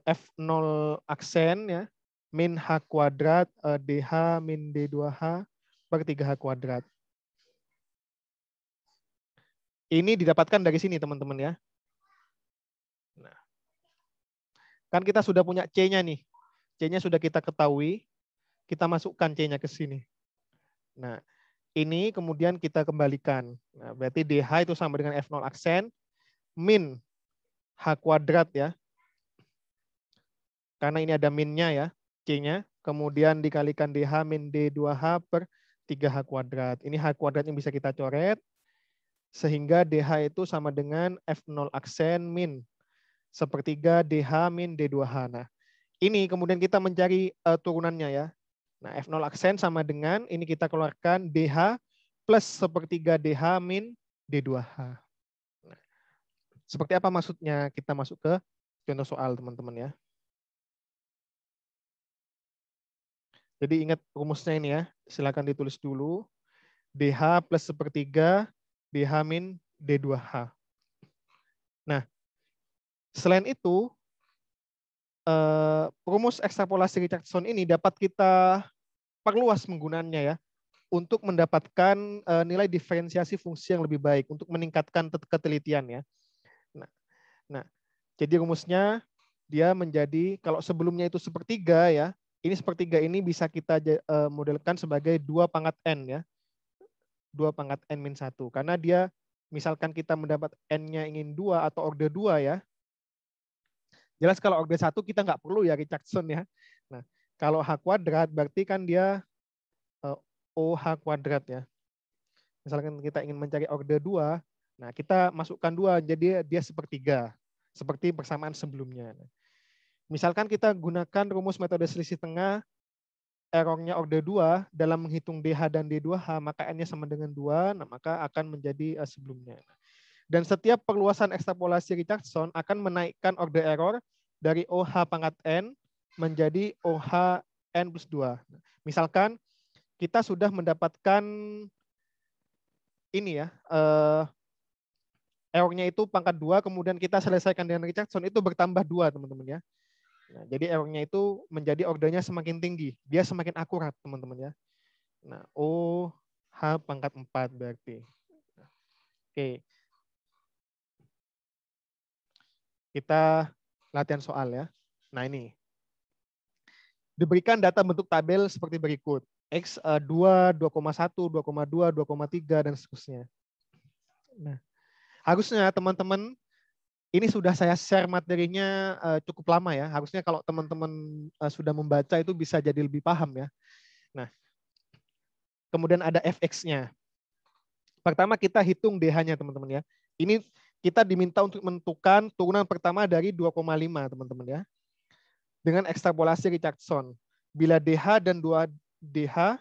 F0 aksen ya, min H kuadrat DH min D2H per 3H kuadrat. Ini didapatkan dari sini teman-teman ya. Nah, kan kita sudah punya C-nya nih. C-nya sudah kita ketahui. Kita masukkan C-nya ke sini. Nah, ini kemudian kita kembalikan. Nah, berarti DH itu sama dengan F0 aksen min H kuadrat ya. Karena ini ada minnya ya, C-nya. Kemudian dikalikan DH min D2H per 3H kuadrat. Ini H kuadratnya bisa kita coret. Sehingga DH itu sama dengan F0 aksen min sepertiga DH min D2H. Nah, ini kemudian kita mencari turunannya ya. Nah, F0 aksen sama dengan ini kita keluarkan DH plus sepertiga DH min D2H. Nah, seperti apa maksudnya? Kita masuk ke contoh soal, teman-teman ya. Jadi ingat rumusnya ini ya. Silakan ditulis dulu. DH plus sepertiga DH min D2H. Nah, selain itu, rumus ekstrapolasi Richardson ini dapat kita perluas penggunaannya ya, untuk mendapatkan nilai diferensiasi fungsi yang lebih baik, untuk meningkatkan ketelitian ya. Nah, jadi rumusnya dia menjadi, kalau sebelumnya itu sepertiga ya, ini sepertiga ini bisa kita modelkan sebagai 2 pangkat N ya. 2 pangkat N min 1. Karena dia, misalkan kita mendapat N-nya ingin 2 atau orde 2 ya. Jelas kalau orde 1 kita nggak perlu ya Richardson ya. Nah, kalau H kuadrat berarti kan dia OH kuadrat ya. Misalkan kita ingin mencari orde 2, nah kita masukkan 2, jadi dia sepertiga. Seperti persamaan sebelumnya. Misalkan kita gunakan rumus metode selisih tengah, errornya orde 2 dalam menghitung DH dan D2H, maka N-nya sama dengan 2, nah maka akan menjadi sebelumnya. Dan setiap perluasan ekstrapolasi Richardson akan menaikkan orde error dari OH pangkat N menjadi OH N plus 2. Misalkan kita sudah mendapatkan ini ya, errornya itu pangkat 2, kemudian kita selesaikan dengan Richardson, itu bertambah 2 teman-teman ya. Nah, jadi errornya itu menjadi ordenya semakin tinggi. Dia semakin akurat, teman-teman ya. Nah, OH pangkat 4 berarti. Oke. Kita latihan soal ya. Nah, ini. Diberikan data bentuk tabel seperti berikut. X 2, 2,1, 2,2, 2,3, dan seterusnya. Nah, harusnya teman-teman, ini sudah saya share materinya cukup lama ya. Harusnya kalau teman-teman sudah membaca itu bisa jadi lebih paham ya. Nah, kemudian ada fx-nya. Pertama kita hitung DH-nya teman-teman ya. Ini kita diminta untuk menentukan turunan pertama dari 2,5 teman-teman ya. Dengan ekstrapolasi Richardson. Bila DH dan 2DH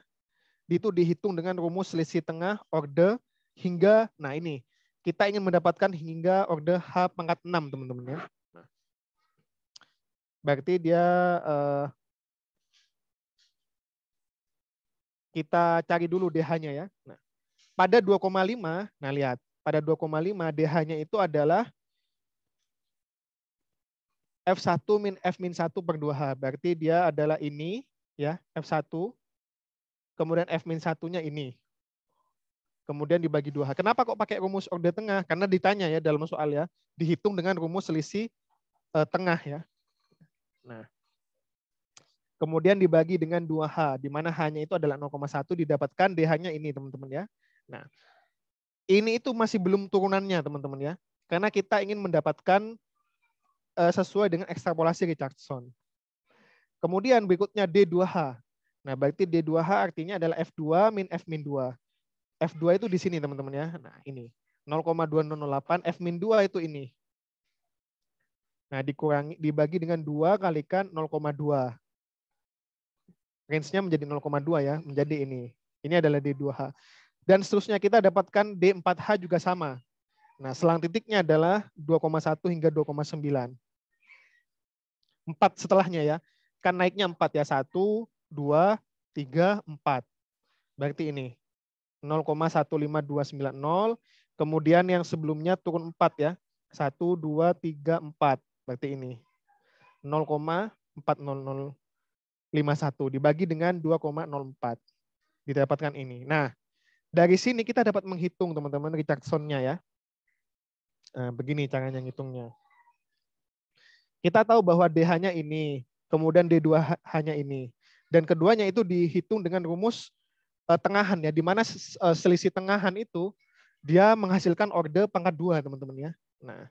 itu dihitung dengan rumus selisih tengah orde hingga, nah ini. Kita ingin mendapatkan hingga orde H pangkat 6, teman-teman ya. Nah, berarti dia kita cari dulu DH-nya ya. Nah, pada 2,5, nah lihat, pada 2,5 DH-nya itu adalah F1 min F min 1 per 2H. Berarti dia adalah ini ya, F1. Kemudian F min 1-nya ini. Kemudian dibagi 2H. Kenapa kok pakai rumus orde tengah? Karena ditanya ya dalam soal ya, dihitung dengan rumus selisih tengah ya. Nah, kemudian dibagi dengan 2H, di mana H-nya itu adalah 0,1, didapatkan DH-nya ini teman-teman ya. Nah, ini itu masih belum turunannya teman-teman ya. Karena kita ingin mendapatkan sesuai dengan ekstrapolasi Richardson. Kemudian berikutnya D2H. Nah, berarti D2H artinya adalah F2 min F min 2. F2 itu di sini teman-teman ya. Nah, ini 0,2008, F min 2 itu ini. Nah, dibagi dengan 2 kalikan 0,2. Range-nya menjadi 0,2 ya, menjadi ini. Ini adalah D2H. Dan seterusnya kita dapatkan D4H juga sama. Nah, selang titiknya adalah 2,1 hingga 2,9. 4 setelahnya ya. Kan naiknya 4 ya. 1, 2, 3, 4. Berarti ini. 0,15290. Kemudian yang sebelumnya turun 4 ya. 1, 2, 3, 4. Berarti ini. 0,40051 dibagi dengan 2,04. Didapatkan ini. Nah, dari sini kita dapat menghitung teman-teman Richardson-nya ya. Nah, begini caranya ngitungnya. Kita tahu bahwa DH-nya ini, kemudian D2H-nya ini. Dan keduanya itu dihitung dengan rumus tengahan ya, di mana selisih tengahan itu dia menghasilkan orde pangkat 2 teman-teman ya. Nah,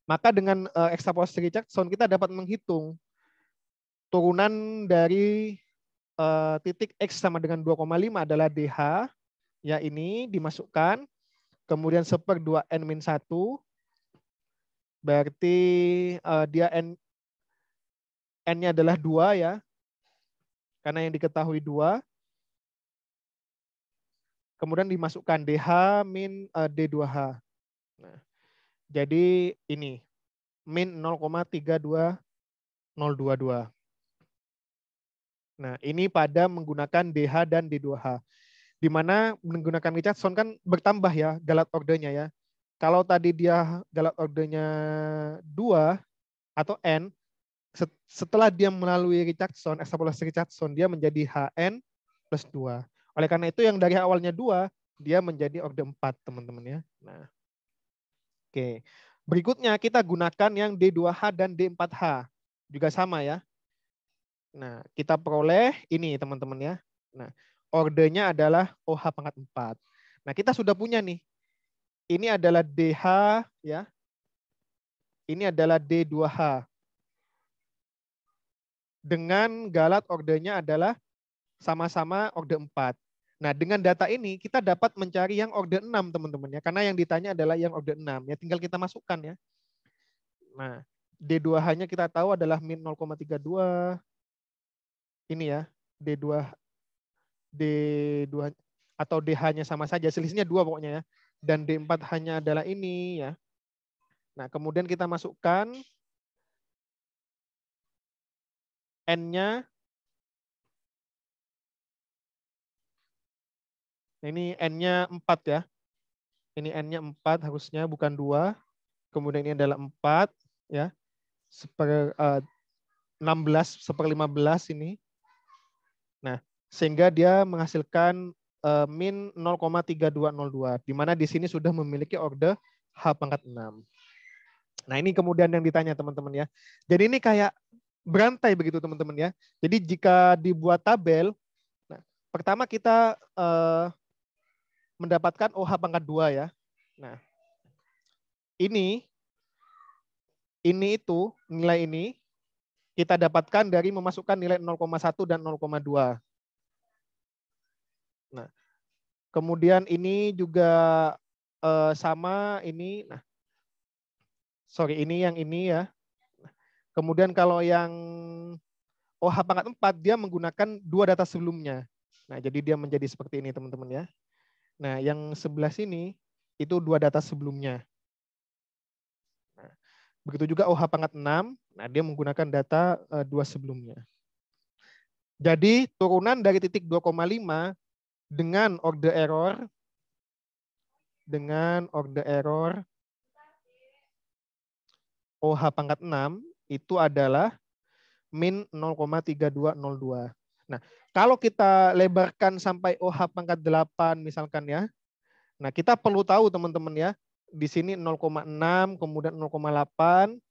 maka dengan ekstrapolasi Richardson kita dapat menghitung turunan dari titik X sama dengan 2,5 adalah DH, ya ini dimasukkan, kemudian 1/2 N-1, berarti dia N-nya adalah 2 ya, karena yang diketahui 2. Kemudian dimasukkan DH min D2H. Nah, jadi ini min 0,32022. Nah, ini pada menggunakan DH dan D2H. Di mana menggunakan Richardson kan bertambah ya galat ordernya ya. Kalau tadi dia galat ordernya 2 atau N, setelah dia melalui Richardson, ekstrapolasi Richardson, dia menjadi HN plus 2. Oleh karena itu yang dari awalnya 2, dia menjadi order 4, teman-teman ya. Nah, oke. Berikutnya kita gunakan yang D2H dan D4H. Juga sama ya. Nah, kita peroleh ini teman-teman ya. Nah, ordernya adalah OH pangkat 4. Nah, kita sudah punya nih. Ini adalah DH ya. Ini adalah D2H. Dengan galat ordernya adalah sama-sama order 4. Nah, dengan data ini kita dapat mencari yang order 6, teman-teman ya. Karena yang ditanya adalah yang order 6. Ya tinggal kita masukkan ya. Nah, D2H-nya kita tahu adalah min 0,32. Ini ya, D2 atau DH-nya sama saja, selisihnya 2 pokoknya ya. Dan D4H-nya adalah ini ya. Nah, kemudian kita masukkan N-nya. Ini N-nya 4 ya. Ini N-nya 4 harusnya, bukan 2. Kemudian ini adalah 4 ya. 16 1/15 ini. Nah, sehingga dia menghasilkan min 0,3202, di mana di sini sudah memiliki order H pangkat 6. Nah, ini kemudian yang ditanya teman-teman ya. Jadi ini kayak berantai begitu teman-teman ya. Jadi jika dibuat tabel, nah, pertama kita mendapatkan OH pangkat 2 ya. Nah, ini itu nilai ini kita dapatkan dari memasukkan nilai 0,1 dan 0,2. Nah, kemudian ini juga sama ini. Nah, sorry, ini yang ini ya. Kemudian kalau yang OH pangkat 4 dia menggunakan 2 data sebelumnya. Nah, jadi dia menjadi seperti ini teman-teman ya. Nah, yang sebelah sini itu 2 data sebelumnya. Nah, begitu juga OH pangkat 6, nah dia menggunakan data 2 sebelumnya. Jadi turunan dari titik 2,5 dengan order error OH pangkat 6 itu adalah min 0,3202. Nah, kalau kita lebarkan sampai OH pangkat 8 misalkan ya. Nah, kita perlu tahu teman-teman ya. Di sini 0,6, kemudian 0,8.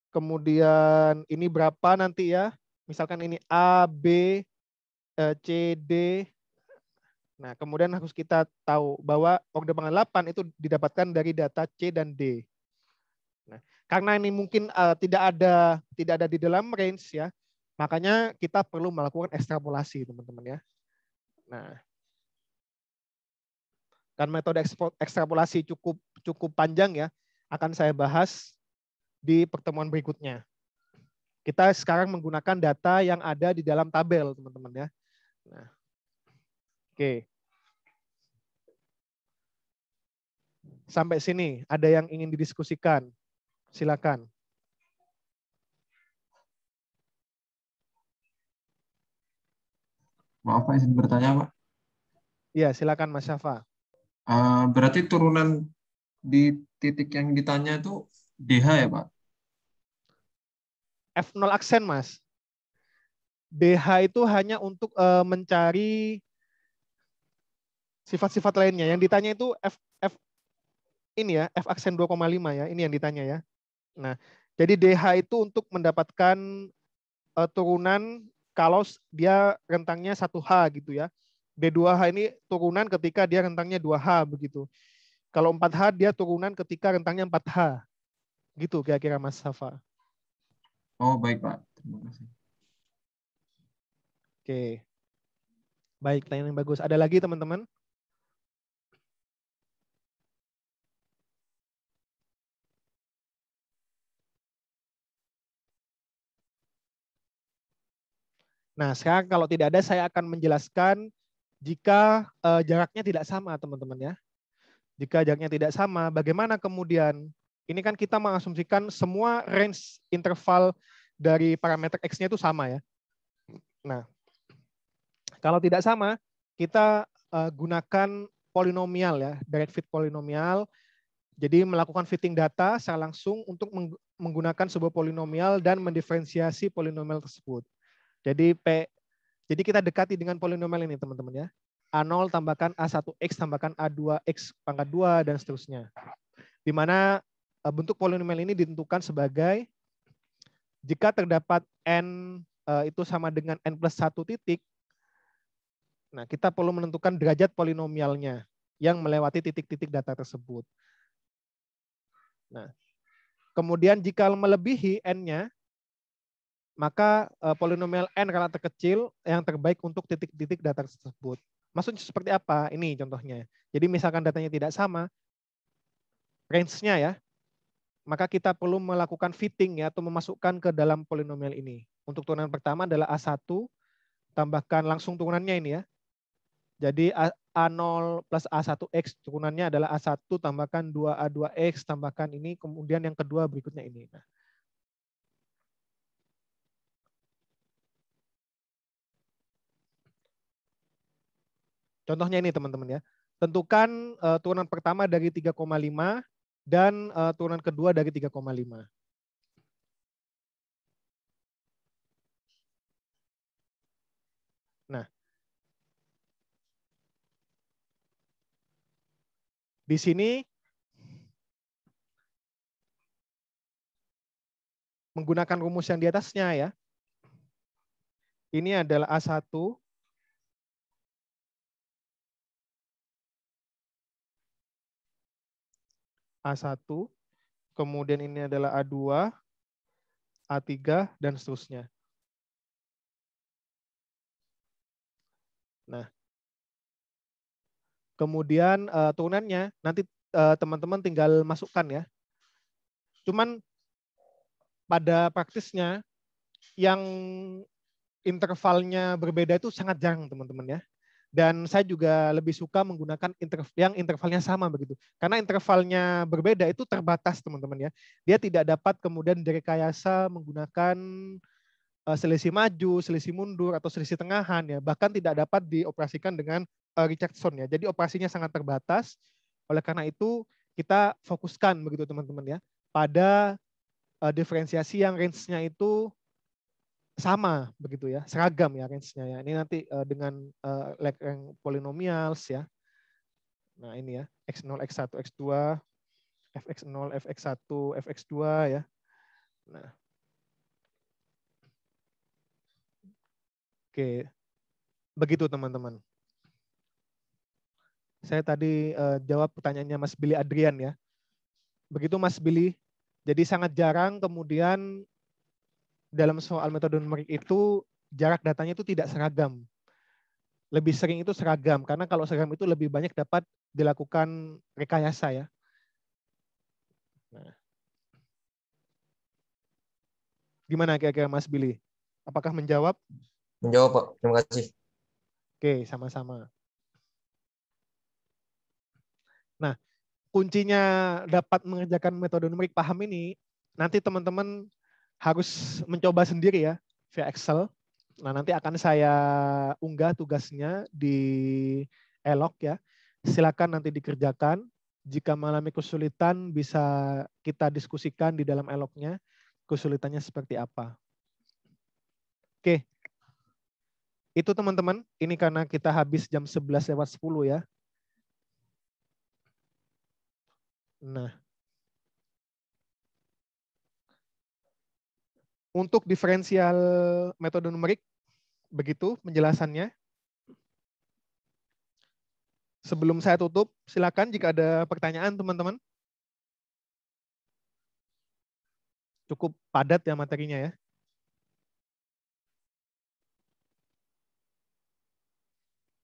Kemudian ini berapa nanti ya? Misalkan ini A, B, C, D. Nah, kemudian harus kita tahu bahwa order pangkat 8 itu didapatkan dari data C dan D. Nah, karena ini mungkin tidak ada di dalam range ya, makanya kita perlu melakukan ekstrapolasi teman-teman ya. Nah, kan metode ekstrapolasi cukup panjang ya, akan saya bahas di pertemuan berikutnya. Kita sekarang menggunakan data yang ada di dalam tabel teman-teman ya. Nah, oke. Sampai sini ada yang ingin didiskusikan? Silakan. Maaf Pak, izin bertanya Pak. Ya, silakan Mas Syafa. Berarti turunan di titik yang ditanya itu DH ya Pak? F0 aksen Mas. DH itu hanya untuk mencari sifat-sifat lainnya. Yang ditanya itu F ini ya, F aksen 2,5 ya. Ini yang ditanya ya. Nah, jadi DH itu untuk mendapatkan turunan kalau dia rentangnya 1H gitu ya. D2H ini turunan ketika dia rentangnya 2H begitu. Kalau 4H dia turunan ketika rentangnya 4H. Gitu kira-kira Mas Safa. Oh baik Pak, terima kasih. Oke. Baik, pertanyaan yang bagus. Ada lagi teman-teman? Nah, sekarang kalau tidak ada, saya akan menjelaskan jika jaraknya tidak sama, teman-teman ya. Jika jaraknya tidak sama, bagaimana kemudian? Ini kan kita mengasumsikan semua range interval dari parameter X-nya itu sama ya. Nah, kalau tidak sama, kita gunakan polinomial ya, direct fit polinomial. Jadi melakukan fitting data secara langsung untuk menggunakan sebuah polinomial dan mendiferensiasi polinomial tersebut. Jadi jadi kita dekati dengan polinomial ini teman-teman ya. A0 tambahkan A1X tambahkan A2X pangkat 2 dan seterusnya. Di mana bentuk polinomial ini ditentukan sebagai jika terdapat N itu sama dengan N plus 1 titik, nah kita perlu menentukan derajat polinomialnya yang melewati titik-titik data tersebut. Nah, kemudian jika melebihi N-nya, maka polinomial N skala terkecil yang terbaik untuk titik-titik data tersebut. Maksudnya seperti apa? Ini contohnya. Jadi misalkan datanya tidak sama, range-nya ya, maka kita perlu melakukan fitting ya, atau memasukkan ke dalam polinomial ini. Untuk turunan pertama adalah A1, tambahkan langsung turunannya ini ya. Jadi A0 plus A1X turunannya adalah A1 tambahkan 2A2X tambahkan ini, kemudian yang kedua berikutnya ini. Nah, contohnya ini teman-teman ya. Tentukan turunan pertama dari 3,5 dan turunan kedua dari 3,5. Nah, di sini menggunakan rumus yang di atasnya ya. Ini adalah A1 A1, kemudian ini adalah A2, A3, dan seterusnya. Nah, kemudian turunannya nanti teman-teman tinggal masukkan ya. Cuman pada praktisnya yang intervalnya berbeda itu sangat jarang teman-teman ya. Dan saya juga lebih suka menggunakan yang intervalnya sama begitu. Karena intervalnya berbeda itu terbatas teman-teman ya. Dia tidak dapat kemudian direkayasa menggunakan selisih maju, selisih mundur, atau selisih tengahan ya. Bahkan tidak dapat dioperasikan dengan Richardson ya. Jadi operasinya sangat terbatas. Oleh karena itu kita fokuskan begitu teman-teman ya pada diferensiasi yang range-nya itu sama begitu ya, seragam ya range-nya ya. Ini nanti dengan yang polinomials ya. Nah ini ya, x0, x1, x2, fx0, fx1, fx2 ya. Nah. Oke, begitu teman-teman. Saya tadi jawab pertanyaannya Mas Billy Adrian ya. Begitu Mas Billy. Jadi sangat jarang kemudian dalam soal metode numerik itu jarak datanya itu tidak seragam. Lebih sering itu seragam, karena kalau seragam itu lebih banyak dapat dilakukan rekayasa ya. Nah. Gimana kira-kira Mas Billy? Apakah menjawab? Menjawab, Pak. Terima kasih. Oke, sama-sama. Nah, kuncinya dapat mengerjakan metode numerik paham ini, nanti teman-teman harus mencoba sendiri ya via Excel. Nah, nanti akan saya unggah tugasnya di Elok ya. Silakan nanti dikerjakan. Jika mengalami kesulitan bisa kita diskusikan di dalam Eloknya kesulitannya seperti apa. Oke. Itu teman-teman, ini karena kita habis jam 11:10 ya. Nah, untuk diferensial metode numerik, begitu penjelasannya. Sebelum saya tutup, silakan jika ada pertanyaan teman-teman. Cukup padat ya materinya ya.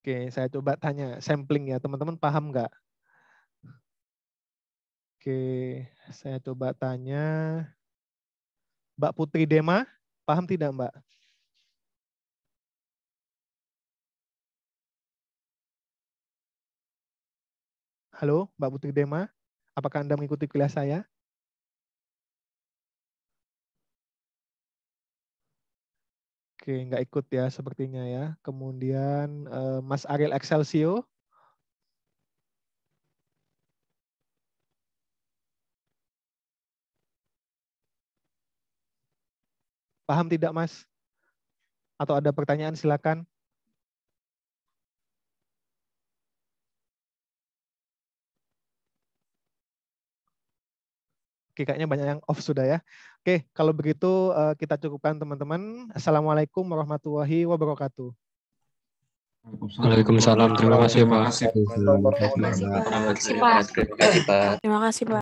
Oke, saya coba tanya sampling ya, teman-teman paham nggak? Oke, saya coba tanya. Mbak Putri Dema, paham tidak Mbak? Halo, Mbak Putri Dema. Apakah Anda mengikuti kuliah saya? Oke, nggak ikut ya sepertinya ya. Kemudian Mas Ariel Excelsior. Paham tidak, Mas? Atau ada pertanyaan, silakan. Oke, kayaknya banyak yang off sudah ya. Oke, kalau begitu kita cukupkan teman-teman. Assalamualaikum warahmatullahi wabarakatuh. Waalaikumsalam. Terima kasih, Pak. Terima kasih. Terima kasih, Pak. Terima kasih, Pak. Terima kasih, Pak.